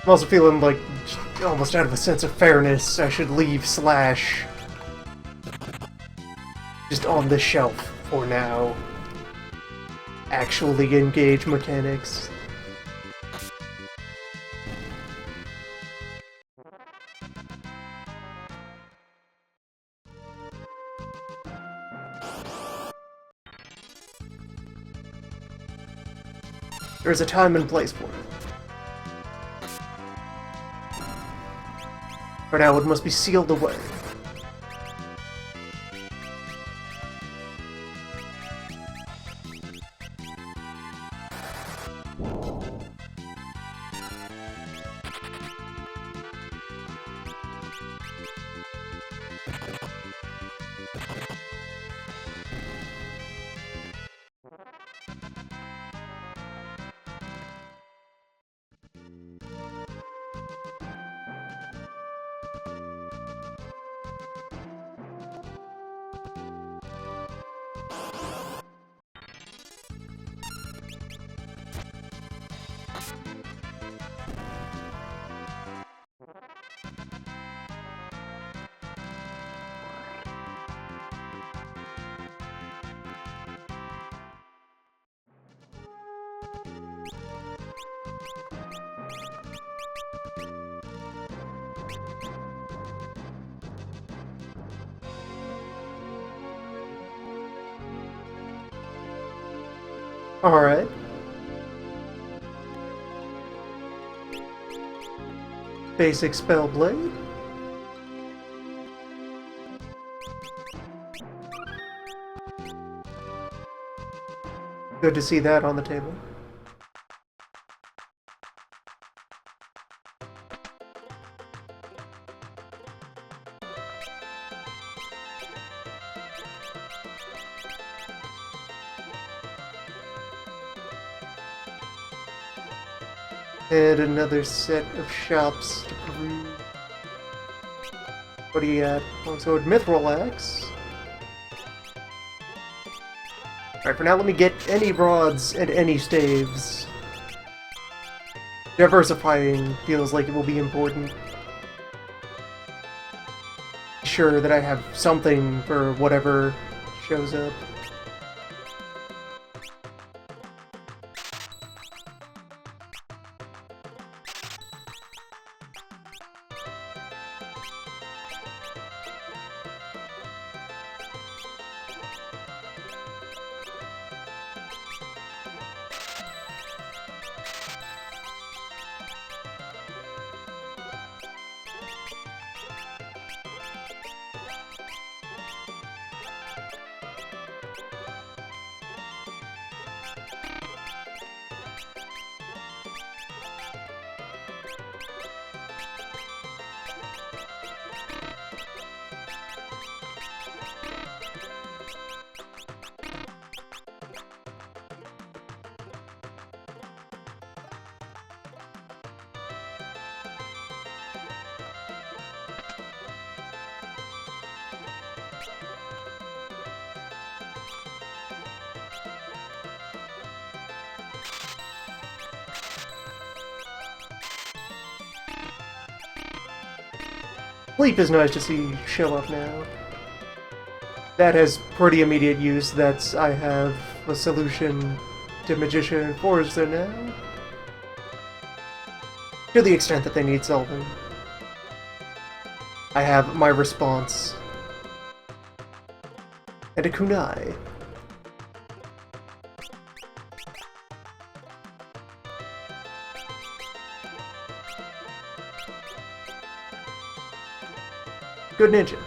I'm also feeling like almost out of a sense of fairness, I should leave Slash just on the shelf for now. Actually engage mechanics. There's a time and place for it. For now, it must be sealed away. Alright. Basic spell blade. Good to see that on the table. And another set of shops to peruse. What do you got? Longsword, Mithril Axe. Alright, for now let me get any rods and any staves. Diversifying feels like it will be important. Sure that I have something for whatever shows up. Sleep is nice to see show up now. That has pretty immediate use. That's I have a solution to Magician and Forester now. To the extent that they need solving. I have my response. And a kunai. Good ninja.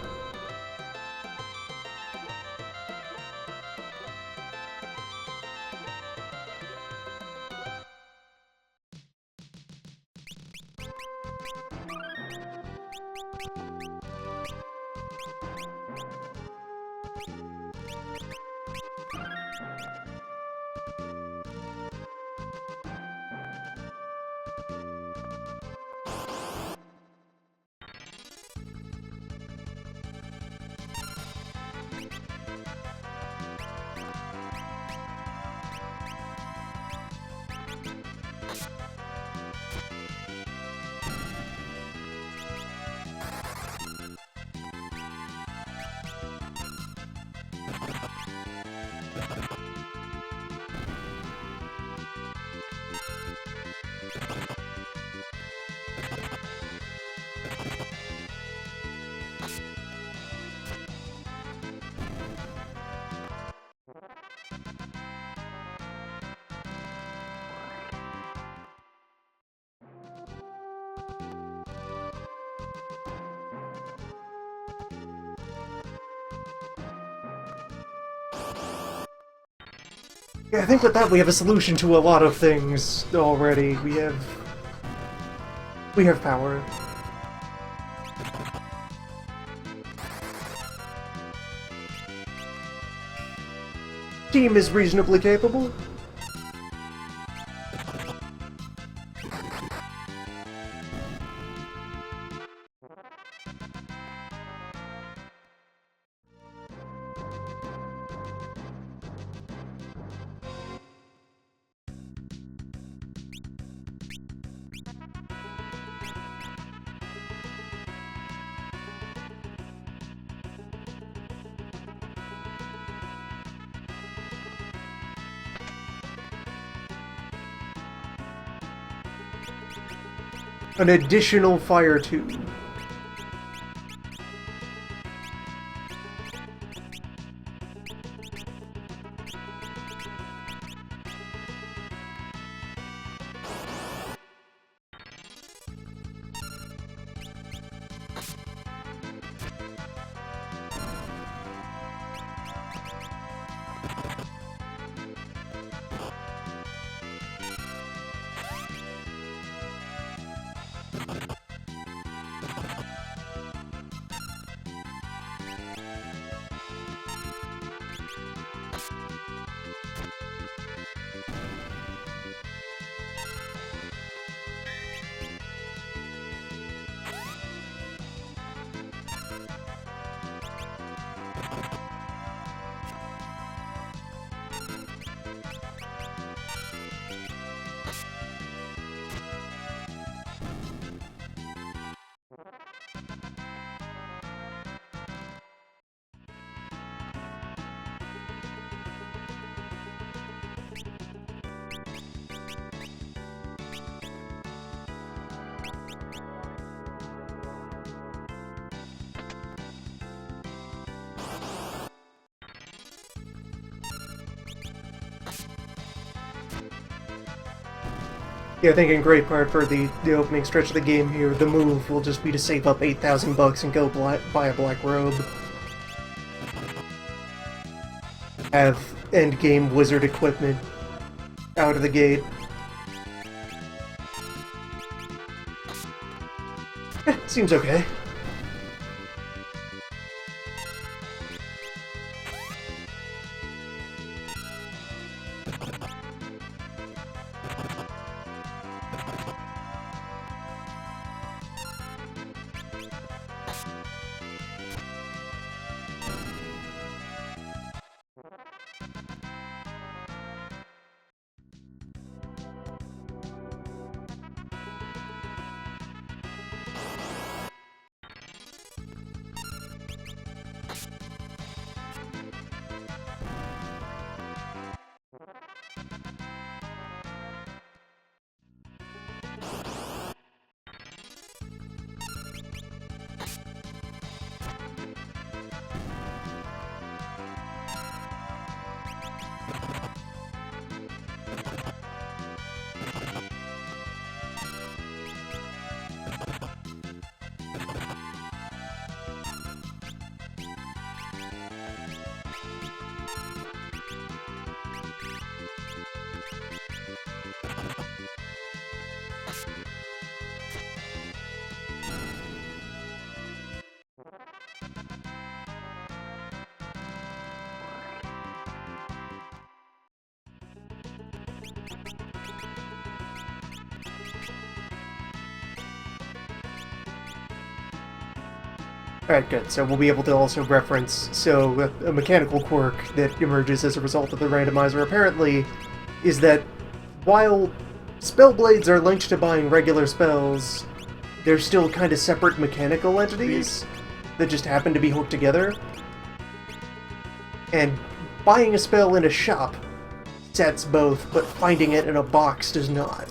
Yeah, I think with that we have a solution to a lot of things already. We have power. Team is reasonably capable. An additional fire tube. Yeah, I think in great part for the opening stretch of the game here, the move will just be to save up $8,000 and go buy a black robe. Have endgame wizard equipment out of the gate. Seems okay. Alright, good. So we'll be able to also reference, so a mechanical quirk that emerges as a result of the randomizer apparently is that while spellblades are linked to buying regular spells, they're still kind of separate mechanical entities that just happen to be hooked together. And buying a spell in a shop sets both, but finding it in a box does not.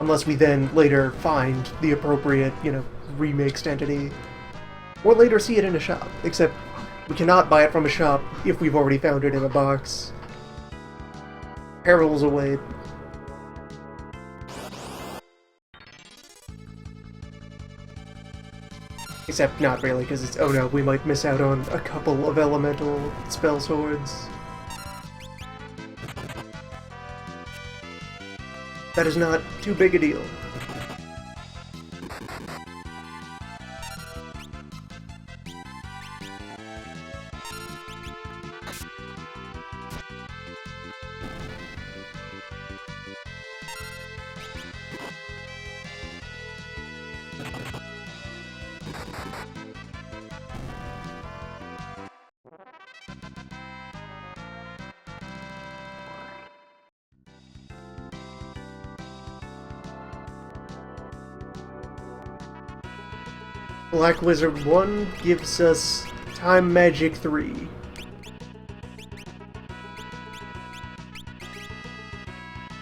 Unless we then later find the appropriate, remixed entity. Or later see it in a shop. Except we cannot buy it from a shop if we've already found it in a box. Perils await. Except not really, because it's, oh no, we might miss out on a couple of elemental spell swords. That is not too big a deal. Black Wizard 1 gives us Time Magic 3.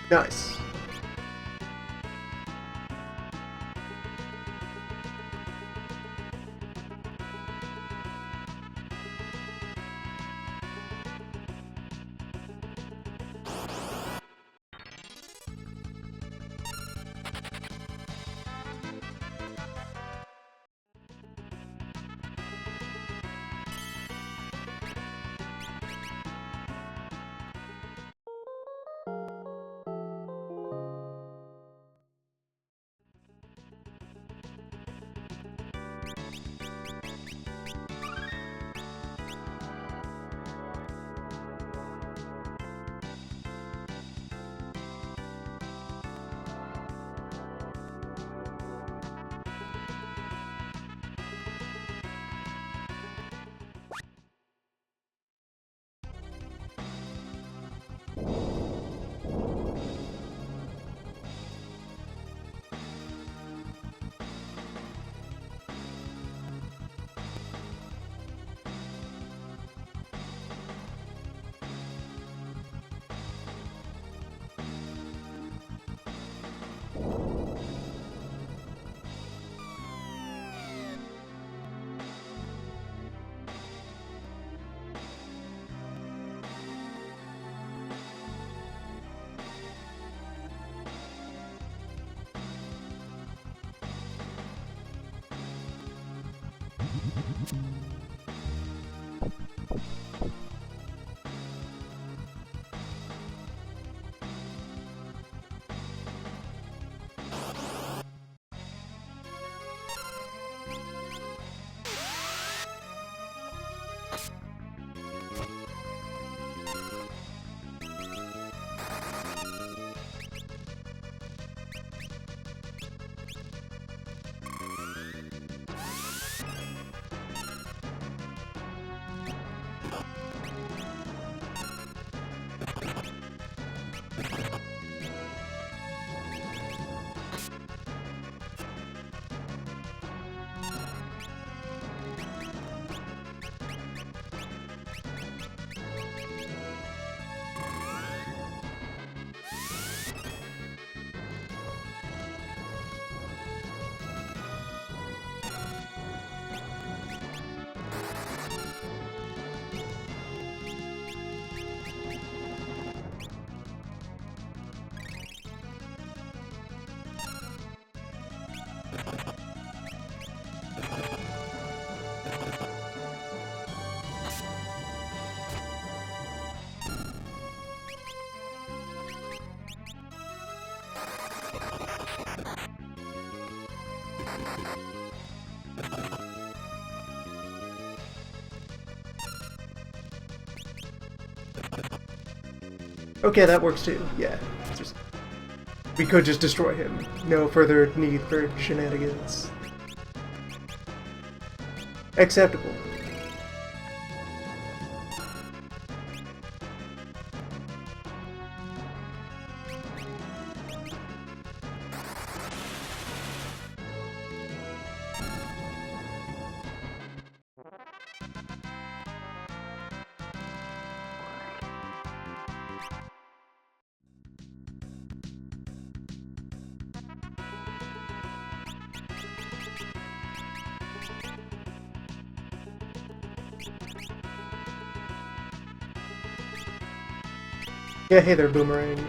Nice. Okay, that works too. Yeah. We could just destroy him. No further need for shenanigans. acceptable. Yeah, hey there, Boomerang.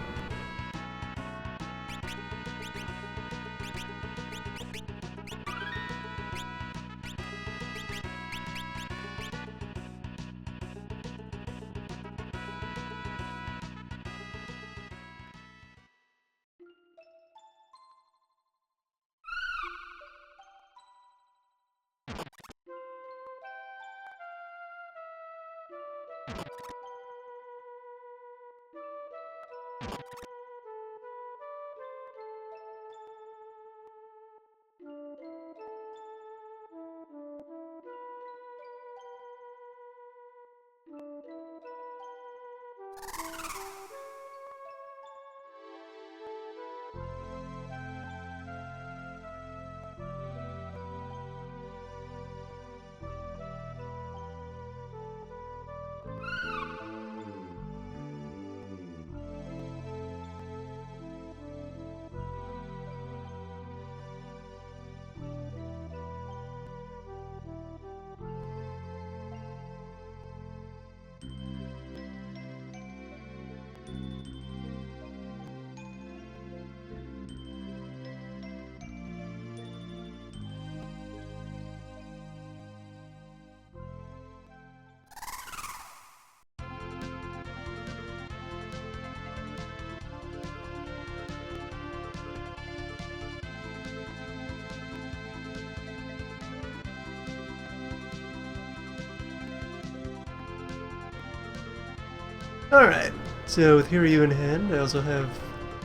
Alright, so with Hiryu in hand, I also have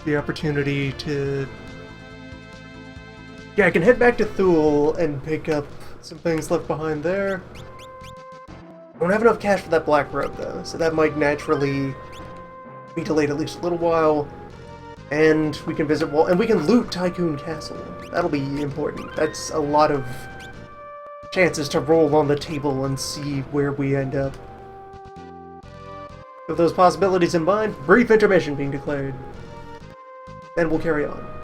the opportunity to... Yeah, I can head back to Thule and pick up some things left behind there. I don't have enough cash for that black robe, though, so that might naturally be delayed at least a little while. And we can visit and we can loot Tycoon Castle. That'll be important. That's a lot of chances to roll on the table and see where we end up. With those possibilities in mind, brief intermission being declared. Then we'll carry on.